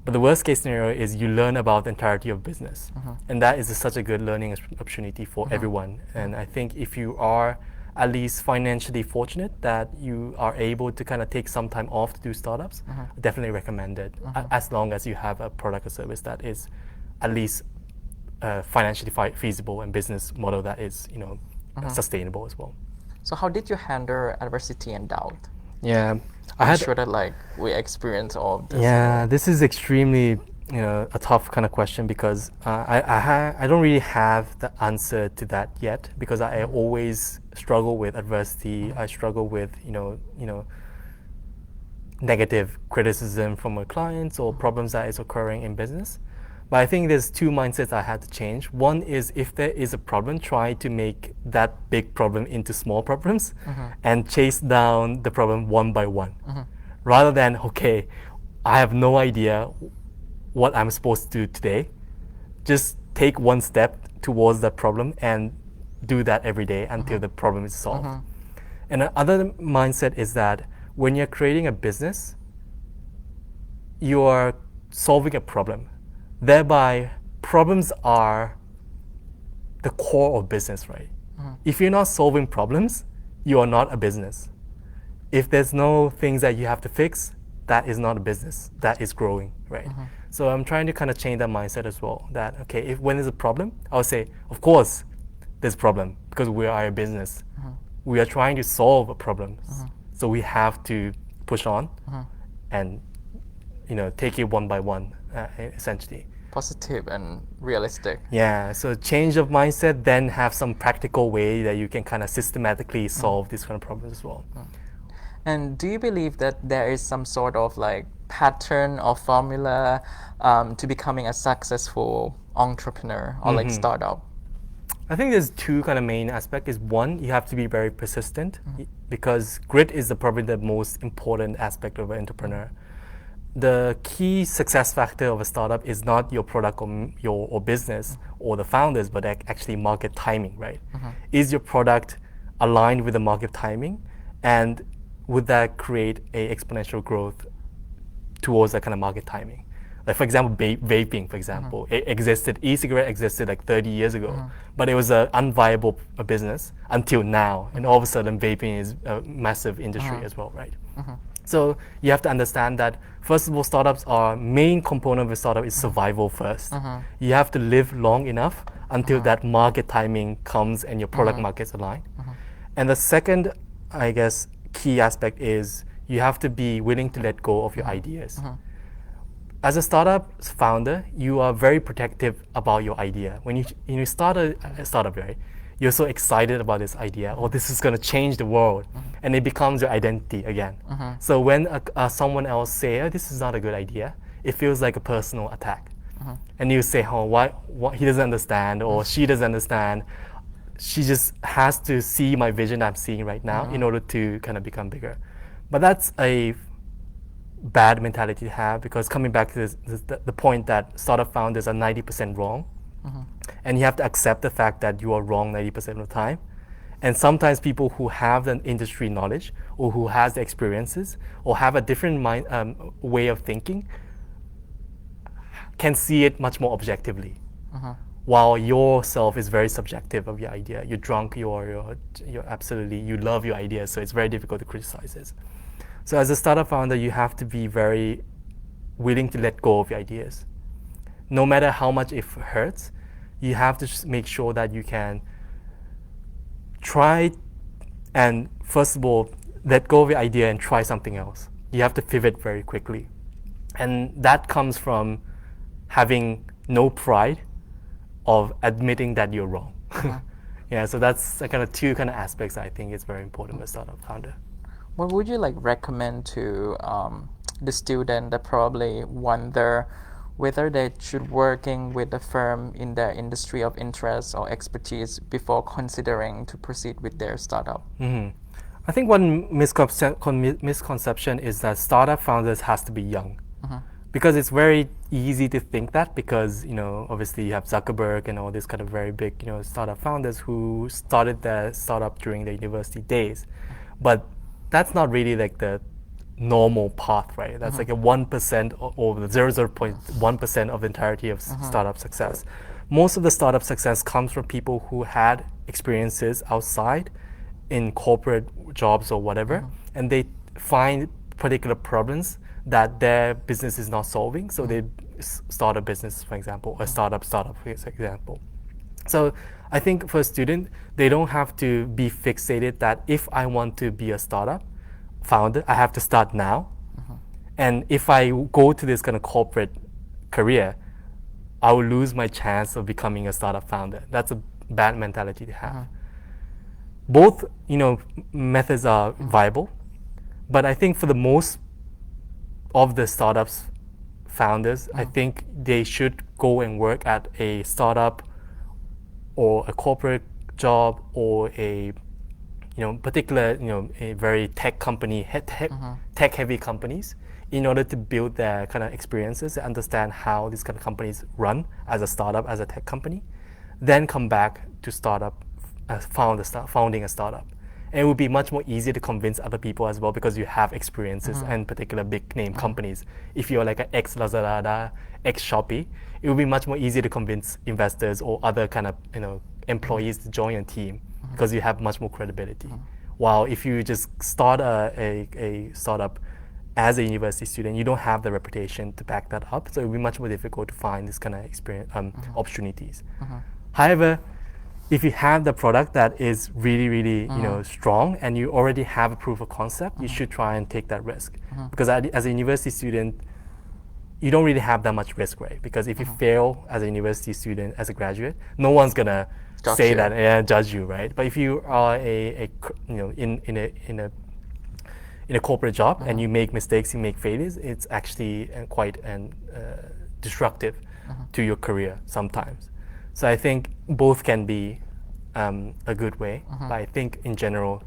but the worst case scenario is you learn about the entirety of business. And that is such a good learning opportunity for everyone. And I think if you are at least financially fortunate that you are able to kind of take some time off to do startups, I definitely recommend it, as long as you have a product or service that is at least financially feasible and business model that is sustainable as well. So how did you handle adversity and doubt? Yeah, I'm sure that we experience all of this. Yeah, this is extremely a tough kind of question because I don't really have the answer to that yet, because I always struggle with adversity. I struggle with negative criticism from my clients or problems that is occurring in business. But I think there's two mindsets I had to change. One is, if there is a problem, try to make that big problem into small problems and chase down the problem one by one. Rather than, okay, I have no idea what I'm supposed to do today. Just take one step towards that problem and do that every day until the problem is solved. And the other mindset is that when you're creating a business, you are solving a problem. Thereby, problems are the core of business, right? If you're not solving problems, you are not a business. If there's no things that you have to fix, that is not a business. That is growing, right? So I'm trying to kind of change that mindset as well. That, okay, when there's a problem, I would say, of course, there's a problem because we are a business. We are trying to solve a problem. So we have to push on and take it one by one, essentially. Positive and realistic. Yeah, so change of mindset, then have some practical way that you can kind of systematically solve these kind of problems as well. And do you believe that there is some sort of pattern or formula to becoming a successful entrepreneur or startup? I think there's two kind of main aspects. Is one, you have to be very persistent because grit is probably the most important aspect of an entrepreneur. The key success factor of a startup is not your product or business or the founders, but actually market timing, right? Is your product aligned with the market timing, and would that create a exponential growth towards that kind of market timing? Like, for example, vaping, for example, e-cigarette existed 30 years ago, but it was an unviable business until now, and all of a sudden vaping is a massive industry as well, right? So you have to understand that first of all, startups are main component of a startup is survival first. You have to live long enough until that market timing comes and your product markets align. And the second, I guess, key aspect is you have to be willing to let go of your ideas. As a startup founder, you are very protective about your idea. When you start a startup, right, you're so excited about this idea, or this is going to change the world, and it becomes your identity again. So when someone else say, oh, this is not a good idea, it feels like a personal attack. And you say, oh, what he doesn't understand, or she doesn't understand. She just has to see my vision I'm seeing right now in order to kind of become bigger. But that's a bad mentality to have, because coming back to the point that startup founders are 90% wrong, and you have to accept the fact that you are wrong 90% of the time. And sometimes people who have the industry knowledge, or who has the experiences, or have a different way of thinking, can see it much more objectively. While yourself is very subjective of your idea. You're drunk, you're absolutely, you love your idea, so it's very difficult to criticize this. So as a startup founder, you have to be very willing to let go of your ideas. No matter how much it hurts, you have to make sure that you can try and, first of all, let go of your idea and try something else. You have to pivot very quickly. And that comes from having no pride of admitting that you're wrong. Yeah, so that's the kind of two kind of aspects I think is very important for a startup founder. What would you like recommend to the student that probably wonder whether they should working with a firm in their industry of interest or expertise before considering to proceed with their startup? I think one misconception is that startup founders has to be young. Because it's very easy to think that, because obviously you have Zuckerberg and all these kind of very big startup founders who started their startup during their university days, but that's not really like the normal path, right? That's like a 1% or the 0.1% of the entirety of startup success. Most of the startup success comes from people who had experiences outside in corporate jobs or whatever, and they find particular problems that their business is not solving, so they start a business, for example, a startup, for example. So I think for a student, they don't have to be fixated that if I want to be a startup founder, I have to start now. And if I go to this kind of corporate career, I will lose my chance of becoming a startup founder. That's a bad mentality to have. Both, methods are viable, but I think for the most of the startups founders, I think they should go and work at a startup or a corporate job or a particular a very tech company, tech heavy companies, in order to build their kind of experiences and understand how these kind of companies run as a startup, as a tech company, then come back to founding a startup. And it would be much more easier to convince other people as well, because you have experiences and particular big name companies. If you're like an ex-Lazada, ex-Shopee, it would be much more easier to convince investors or other kind of employees to join your team, because you have much more credibility. While if you just start a startup as a university student, you don't have the reputation to back that up, so it would be much more difficult to find this kind of experience opportunities. However, if you have the product that is really, really strong, and you already have a proof of concept, you should try and take that risk. Because as a university student, you don't really have that much risk, right? Because if you fail as a university student, as a graduate, no one's gonna say that and judge you, right? But if you are in a corporate job and you make mistakes, you make failures, it's actually quite destructive to your career sometimes. So I think both can be a good way, but I think in general,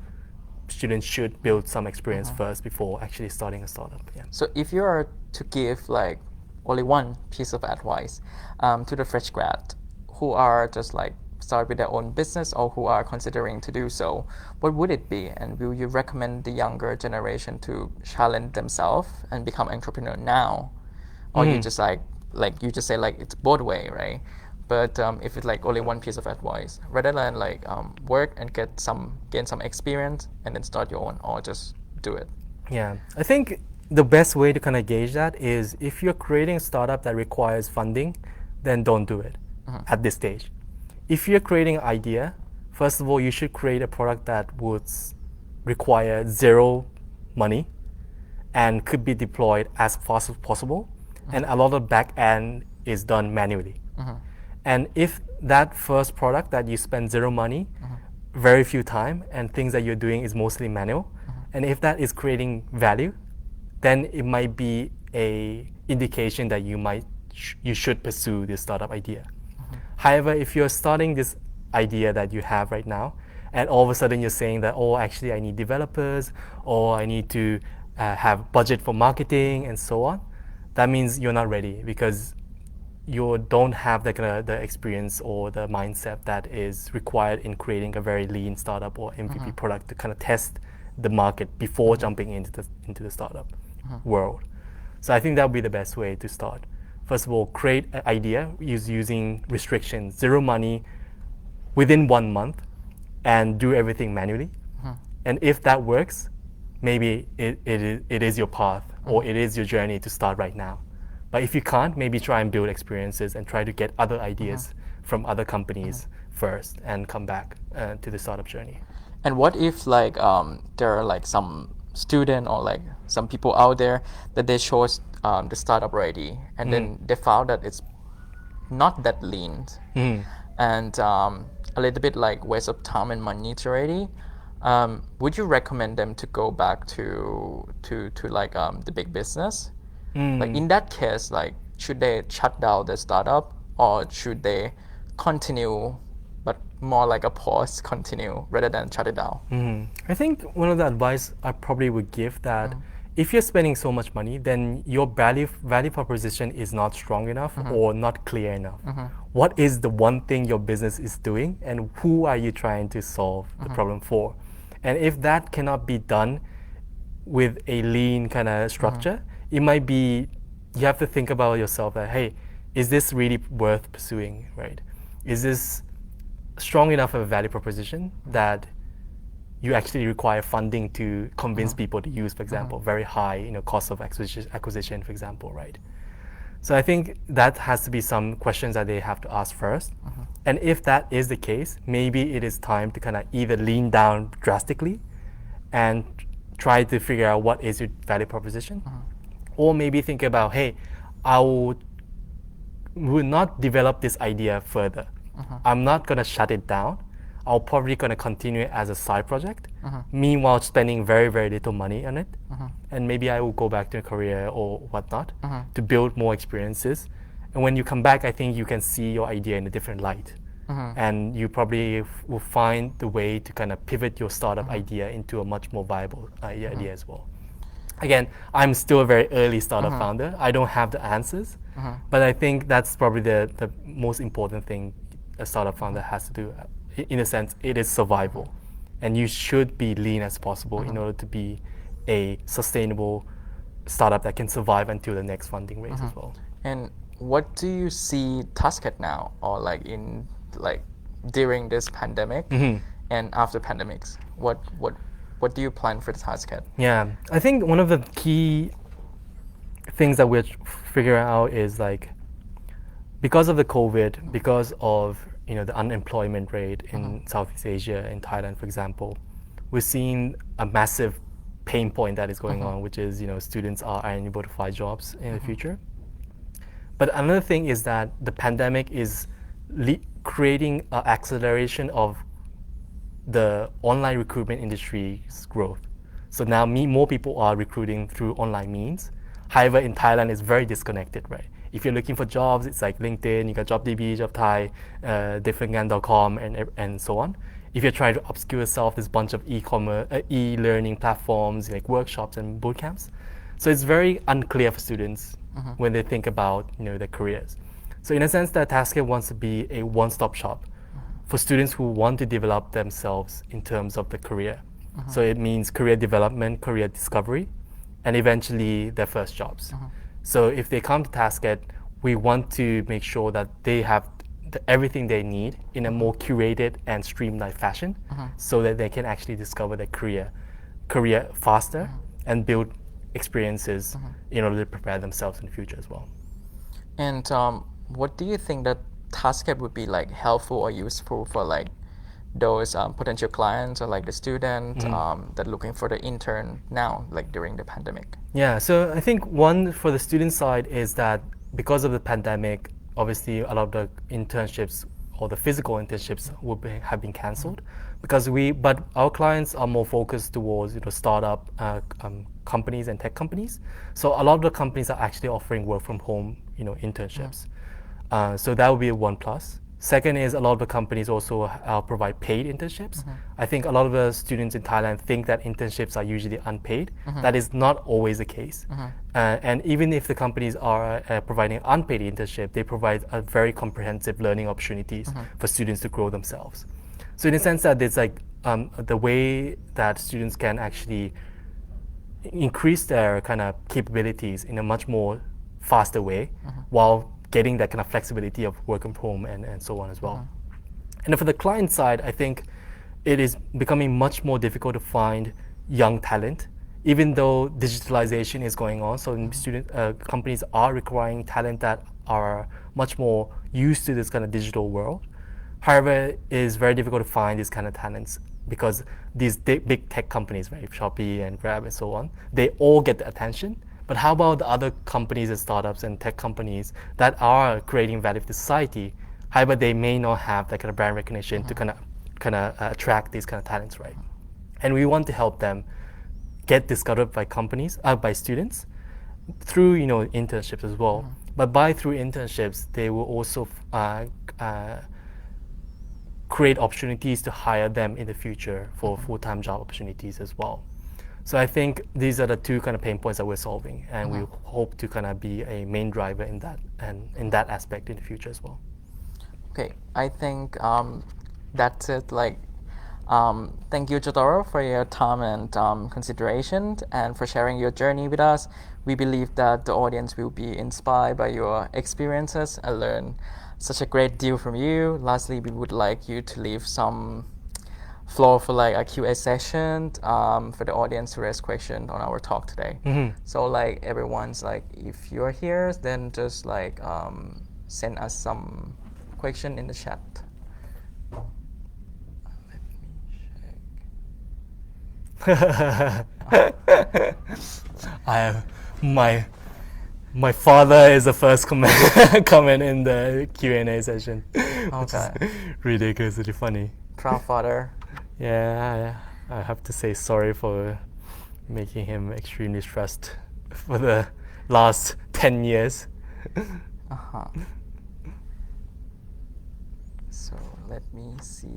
students should build some experience first before actually starting a startup. Yeah. So if you are to give like only one piece of advice to the fresh grad who are just like start with their own business or who are considering to do so, what would it be? And will you recommend the younger generation to challenge themselves and become entrepreneur now? Or you just like you just say like it's both way, right? But if it's like only one piece of advice, rather than like work and gain some experience and then start your own, or just do it. Yeah, I think the best way to kind of gauge that is if you're creating a startup that requires funding, then don't do it at this stage. If you're creating an idea, first of all, you should create a product that would require zero money and could be deployed as fast as possible. And a lot of back end is done manually. And if that first product that you spend zero money, very few time, and things that you're doing is mostly manual, and if that is creating value, then it might be a indication that you should pursue this startup idea. However, if you're starting this idea that you have right now, and all of a sudden you're saying that, oh, actually I need developers, or I need to have budget for marketing and so on, that means you're not ready because you don't have the experience or the mindset that is required in creating a very lean startup or MVP product to kind of test the market before jumping into the startup world. So I think that would be the best way to start. First of all, create an idea using restrictions, zero money within 1 month, and do everything manually. And if that works, maybe it is your path or it is your journey to start right now. But if you can't, maybe try and build experiences and try to get other ideas from other companies first and come back to the startup journey. And what if like there are like some student or like some people out there that they chose the startup already and then they found that it's not that lean and a little bit like waste of time and money already. Would you recommend them to go back to like the big business? Like in that case, like should they shut down the startup or should they continue, but more like a pause, continue rather than shut it down? I think one of the advice I probably would give that if you're spending so much money, then your value proposition is not strong enough or not clear enough. What is the one thing your business is doing and who are you trying to solve the problem for? And if that cannot be done with a lean kind of structure, it might be, you have to think about yourself that, hey, is this really worth pursuing, right? Is this strong enough of a value proposition that you actually require funding to convince people to use, for example, very high cost of acquisition, for example, right? So I think that has to be some questions that they have to ask first. And if that is the case, maybe it is time to kind of either lean down drastically and try to figure out what is your value proposition, or maybe think about, hey, I will not develop this idea further. I'm not going to shut it down. I'll probably going to continue it as a side project, meanwhile spending very, very little money on it. And maybe I will go back to a career or whatnot to build more experiences. And when you come back, I think you can see your idea in a different light. And you probably will find the way to kind of pivot your startup idea into a much more viable idea as well. Again, I'm still a very early startup founder. I don't have the answers, but I think that's probably the most important thing a startup founder has to do. In a sense, it is survival. And you should be lean as possible in order to be a sustainable startup that can survive until the next funding raise as well. And what do you see Tasket now, or like during this pandemic and after pandemics? What do you plan for the Tasket? Yeah, I think one of the key things that we're figuring out is like, because of the COVID, because of the unemployment rate in Southeast Asia, in Thailand, for example, we're seeing a massive pain point that is going on, which is students are unable to find jobs in the future. But another thing is that the pandemic is creating an acceleration of the online recruitment industry's growth. So now more people are recruiting through online means. However, in Thailand, it's very disconnected, right? If you're looking for jobs, it's like LinkedIn, you got JobDB, JobThai, differentgan.com, and so on. If you're trying to upskill yourself, there's a bunch of e-learning platforms, like workshops and boot camps. So it's very unclear for students when they think about their careers. So in a sense, that Tasket wants to be a one-stop shop for students who want to develop themselves in terms of the career. So it means career development, career discovery, and eventually their first jobs. So if they come to Tasket, we want to make sure that they have everything they need in a more curated and streamlined fashion so that they can actually discover their career faster and build experiences in order to prepare themselves in the future as well. And what do you think that Tasket would be like helpful or useful for like those potential clients or like the student that looking for the intern now, like during the pandemic? Yeah, so I think one for the student side is that because of the pandemic, obviously a lot of the internships or the physical internships have been cancelled but our clients are more focused towards startup companies and tech companies. So a lot of the companies are actually offering work from home internships. So that would be one plus. Second is a lot of the companies also provide paid internships. I think a lot of the students in Thailand think that internships are usually unpaid. That is not always the case. And even if the companies are providing unpaid internship, they provide a very comprehensive learning opportunities for students to grow themselves. So in a sense that it's like the way that students can actually increase their kind of capabilities in a much more faster way while getting that kind of flexibility of working from home and so on as well. And then for the client side, I think it is becoming much more difficult to find young talent, even though digitalization is going on. So companies are requiring talent that are much more used to this kind of digital world. However, it is very difficult to find these kind of talents because these big tech companies, right, Shopee and Grab and so on, they all get the attention. But how about the other companies and startups and tech companies that are creating value for society? However, they may not have that kind of brand recognition to kind of attract these kind of talents, right? And we want to help them get discovered by companies, by students, through internships as well. But through internships, they will also create opportunities to hire them in the future for full-time job opportunities as well. So I think these are the two kind of pain points that we're solving, and we hope to kind of be a main driver in that and in that aspect in the future as well. Okay, I think that's it. Like, thank you, Jotaro, for your time and consideration, and for sharing your journey with us. We believe that the audience will be inspired by your experiences and learn such a great deal from you. Lastly, we would like you to leave some floor for like a Q&A session for the audience to raise questions on our talk today. So like everyone's like, if you're here, then just like send us some question in the chat. I have my father is the first comment in the Q&A session. Okay. Ridiculously funny. Proud father. Yeah, I have to say sorry for making him extremely stressed for the last 10 years. So let me see.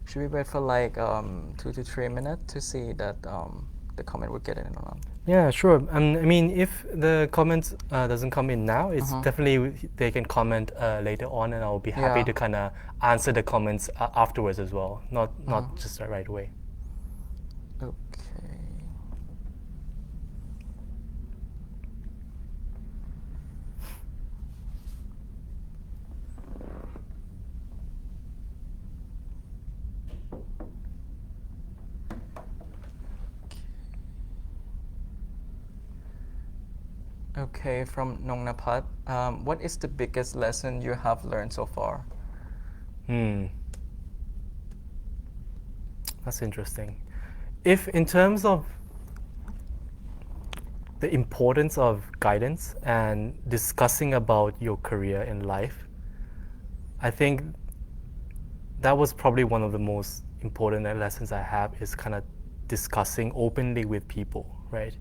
Should we wait for like 2 to 3 minutes to see that the comment will get in or not? Yeah, sure. I mean, if the comments doesn't come in now, it's definitely they can comment later on, and I'll be happy to kind of answer the comments afterwards as well, not just right away. Okay. Okay, from Nongnapat, what is the biggest lesson you have learned so far? That's interesting. If in terms of the importance of guidance and discussing about your career in life, I think that was probably one of the most important lessons I have is kind of discussing openly with people, right?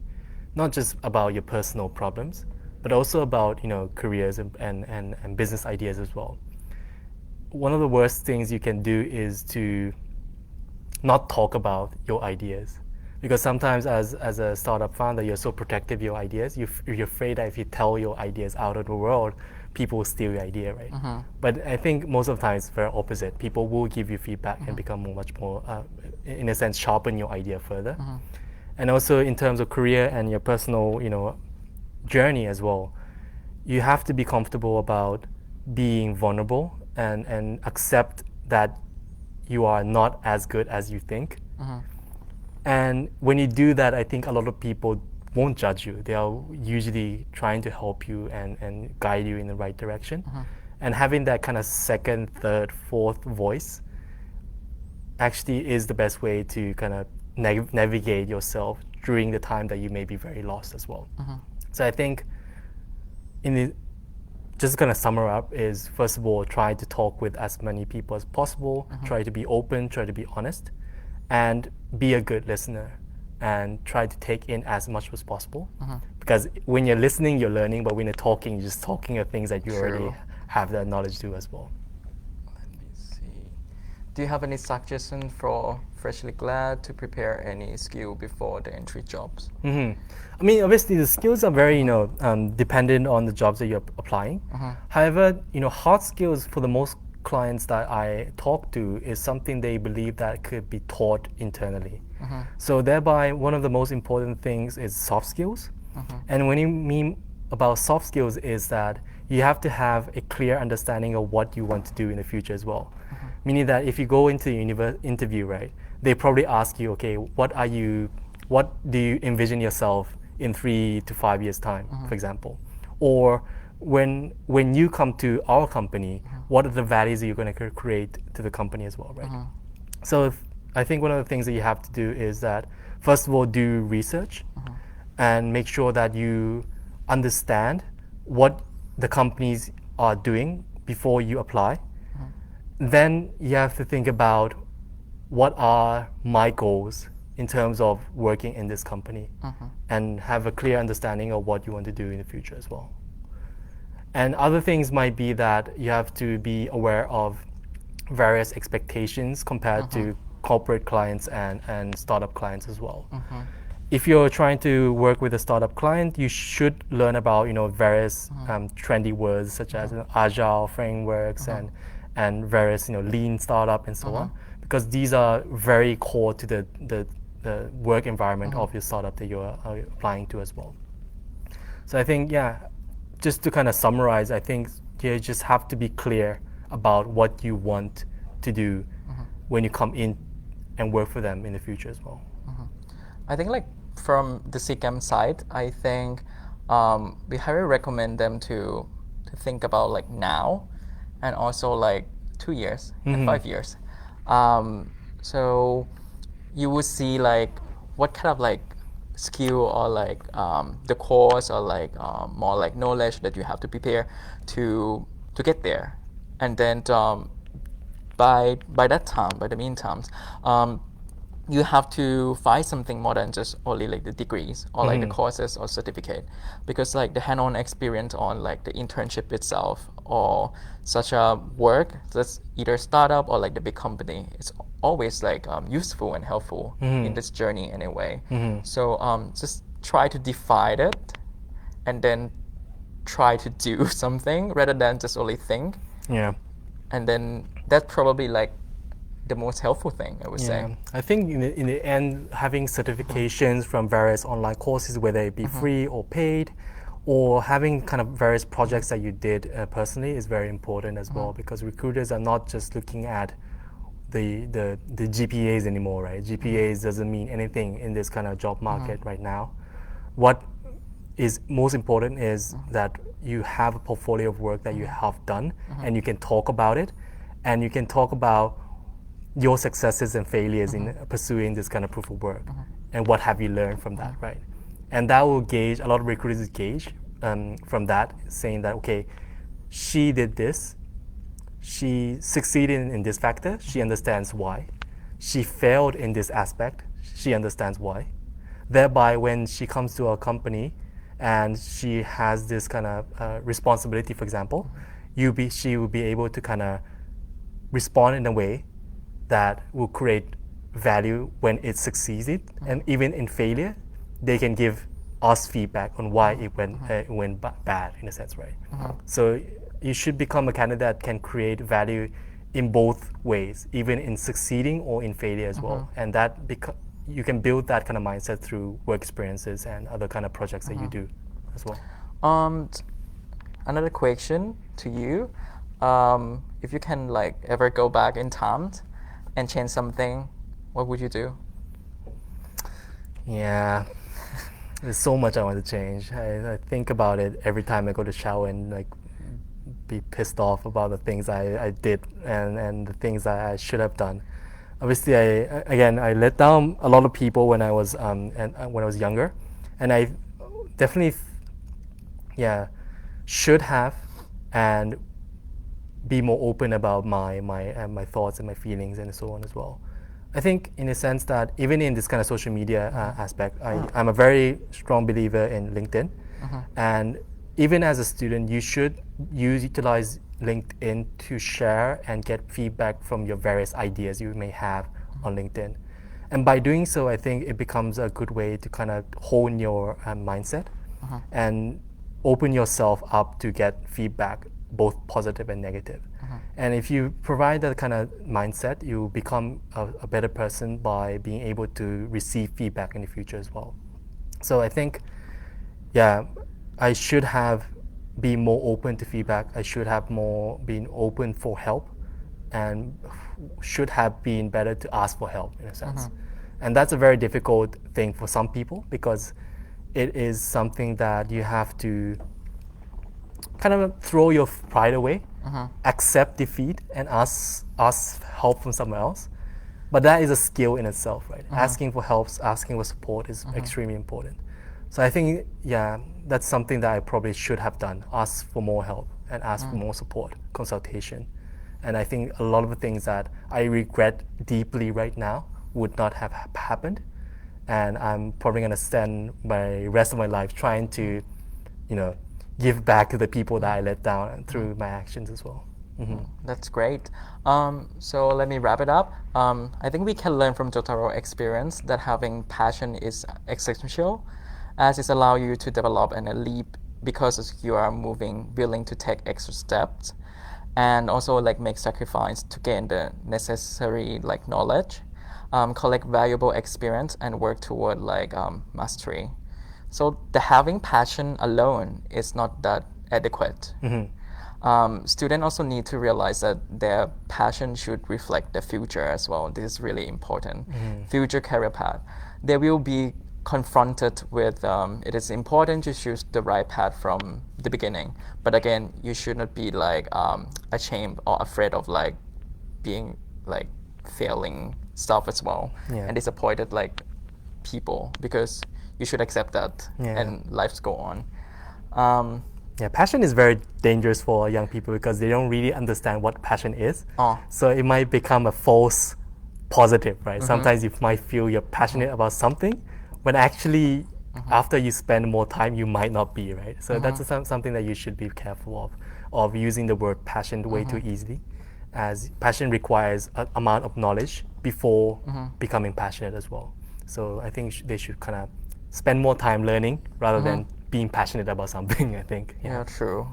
Not just about your personal problems, but also about careers and business ideas as well. One of the worst things you can do is to not talk about your ideas, because sometimes as a startup founder, you're so protective of your ideas. You're afraid that if you tell your ideas out of the world, people will steal your idea, right? But I think most of the time it's very opposite. People will give you feedback and become much more, in a sense, sharpen your idea further. And also in terms of career and your personal, journey as well, you have to be comfortable about being vulnerable and accept that you are not as good as you think. And when you do that, I think a lot of people won't judge you. They are usually trying to help you and guide you in the right direction. And having that kind of second, third, fourth voice actually is the best way to kind of navigate yourself during the time that you may be very lost as well. So I think just going to sum it up is, first of all, try to talk with as many people as possible, try to be open, try to be honest, and be a good listener and try to take in as much as possible. Because when you're listening, you're learning, but when you're talking, you're just talking of things that you already have that knowledge to as well. Let me see. Do you have any suggestions for freshly grad to prepare any skill before the entry jobs? I mean, obviously the skills are very, dependent on the jobs that you're applying. However, hard skills for the most clients that I talk to is something they believe that could be taught internally. So thereby, one of the most important things is soft skills. And when you mean about soft skills is that you have to have a clear understanding of what you want to do in the future as well. Meaning that if you go into the interview, right, they probably ask you, okay, what do you envision yourself in 3 to 5 years time, for example? Or when you come to our company, what are the values that you're going to create to the company as well, right? So I think one of the things that you have to do is that, first of all, do research and make sure that you understand what the companies are doing before you apply. Then you have to think about, what are my goals in terms of working in this company, and have a clear understanding of what you want to do in the future as well. And other things might be that you have to be aware of various expectations compared to corporate clients and startup clients as well. If you're trying to work with a startup client, you should learn about various trendy words such as agile frameworks and various lean startup and so on, because these are very core to the work environment of your startup that you're applying to as well. So I think, just to kind of summarize, I think you just have to be clear about what you want to do when you come in and work for them in the future as well. I think from the CIGAM side, I think we highly recommend them to think about now, and also 2 years and 5 years. So you would see what kind of skill or the course or more knowledge that you have to prepare to get there, and then by the meantime, you have to find something more than just only the degrees or the courses or certificate, because the hand-on experience on the internship itself or such a work that's either startup or the big company, it's always useful and helpful in this journey anyway. So just try to define it and then try to do something rather than just only think. And then that's probably the most helpful thing, I would say. I think in the end, having certifications from various online courses, whether it be free or paid, or having kind of various projects that you did personally, is very important as well, because recruiters are not just looking at the GPAs anymore, right? GPAs doesn't mean anything in this kind of job market right now. What is most important is that you have a portfolio of work that you have done, and you can talk about it, and you can talk about your successes and failures in pursuing this kind of proof of work, and what have you learned from that, right? And that will gauge, a lot of recruiters gauge from that, saying that, okay, she did this, she succeeded in this factor, she understands why. She failed in this aspect, she understands why. Thereby, when she comes to our company and she has this kind of responsibility, for example, she will be able to kind of respond in a way that will create value when it succeeded, and even in failure, they can give us feedback on why it went bad, in a sense, right? So you should become a candidate that can create value in both ways, even in succeeding or in failure as well. And that you can build that kind of mindset through work experiences and other kind of projects that you do as well. Another question to you, if you can ever go back in time and change something, what would you do? Yeah, there's so much I want to change. I think about it every time I go to shower and like be pissed off about the things I did and the things I should have done. Obviously, I let down a lot of people when I was when I was younger, and I definitely yeah should have and be more open about my thoughts and my feelings and so on as well. I think in a sense that even in this kind of social media aspect, I'm a very strong believer in LinkedIn, and even as a student, you should utilize LinkedIn to share and get feedback from your various ideas you may have on LinkedIn. And by doing so, I think it becomes a good way to kind of hone your mindset and open yourself up to get feedback, both positive and negative. And if you provide that kind of mindset, you become a better person by being able to receive feedback in the future as well. So I think, yeah, I should have been more open to feedback. I should have more been open for help and should have been better to ask for help in a sense. And that's a very difficult thing for some people because it is something that you have to kind of throw your pride away, accept defeat, and ask help from someone else. But that is a skill in itself, right? Asking for help, asking for support is extremely important. So I think, yeah, that's something that I probably should have done. Ask for more help and ask for more support, consultation. And I think a lot of the things that I regret deeply right now would not have happened. And I'm probably going to spend my rest of my life trying to, give back to the people that I let down through my actions as well. That's great. So let me wrap it up. I think we can learn from Jotaro's experience that having passion is essential, as it allows you to develop and leap because you are willing to take extra steps, and also like make sacrifice to gain the necessary like knowledge, collect valuable experience, and work toward like mastery. So the having passion alone is not that adequate. Students also need to realize that their passion should reflect the future as well. This is really important. Future career path. They will be confronted with it is important to choose the right path from the beginning. But again, you should not be like ashamed or afraid of like being like failing stuff as well and disappointed like people, because you should accept that and lives go on. Passion is very dangerous for young people because they don't really understand what passion is. So it might become a false positive, right? Sometimes you might feel you're passionate about something, when actually after you spend more time, you might not be, right? So that's something that you should be careful of using the word passion way too easily, as passion requires an amount of knowledge before becoming passionate as well. So I think they should kind of spend more time learning rather than being passionate about something, I think. Yeah, true.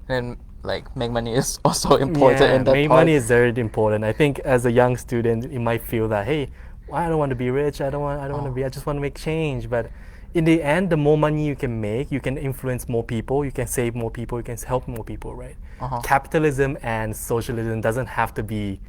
And like make money is also important in that make part. money is very important. I think as a young student, you might feel that, hey, I don't want to be rich. I just want to make change. But in the end, the more money you can make, you can influence more people, you can save more people, you can help more people, right? Capitalism and socialism doesn't have to be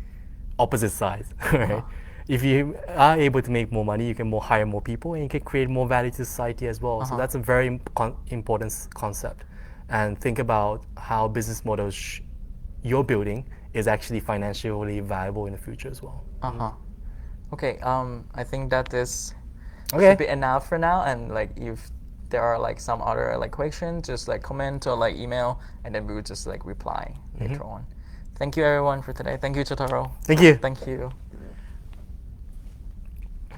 opposite sides, right? If you are able to make more money, you can hire more people and you can create more value to society as well. So that's a very important concept. And think about how business models you're building is actually financially viable in the future as well. Okay, I think that is should be enough for now. And like if there are like some other like questions, just like comment or like email, and then we will just like reply later on. Thank you everyone for today. Thank you, Jotaro. Thank you. Thank you.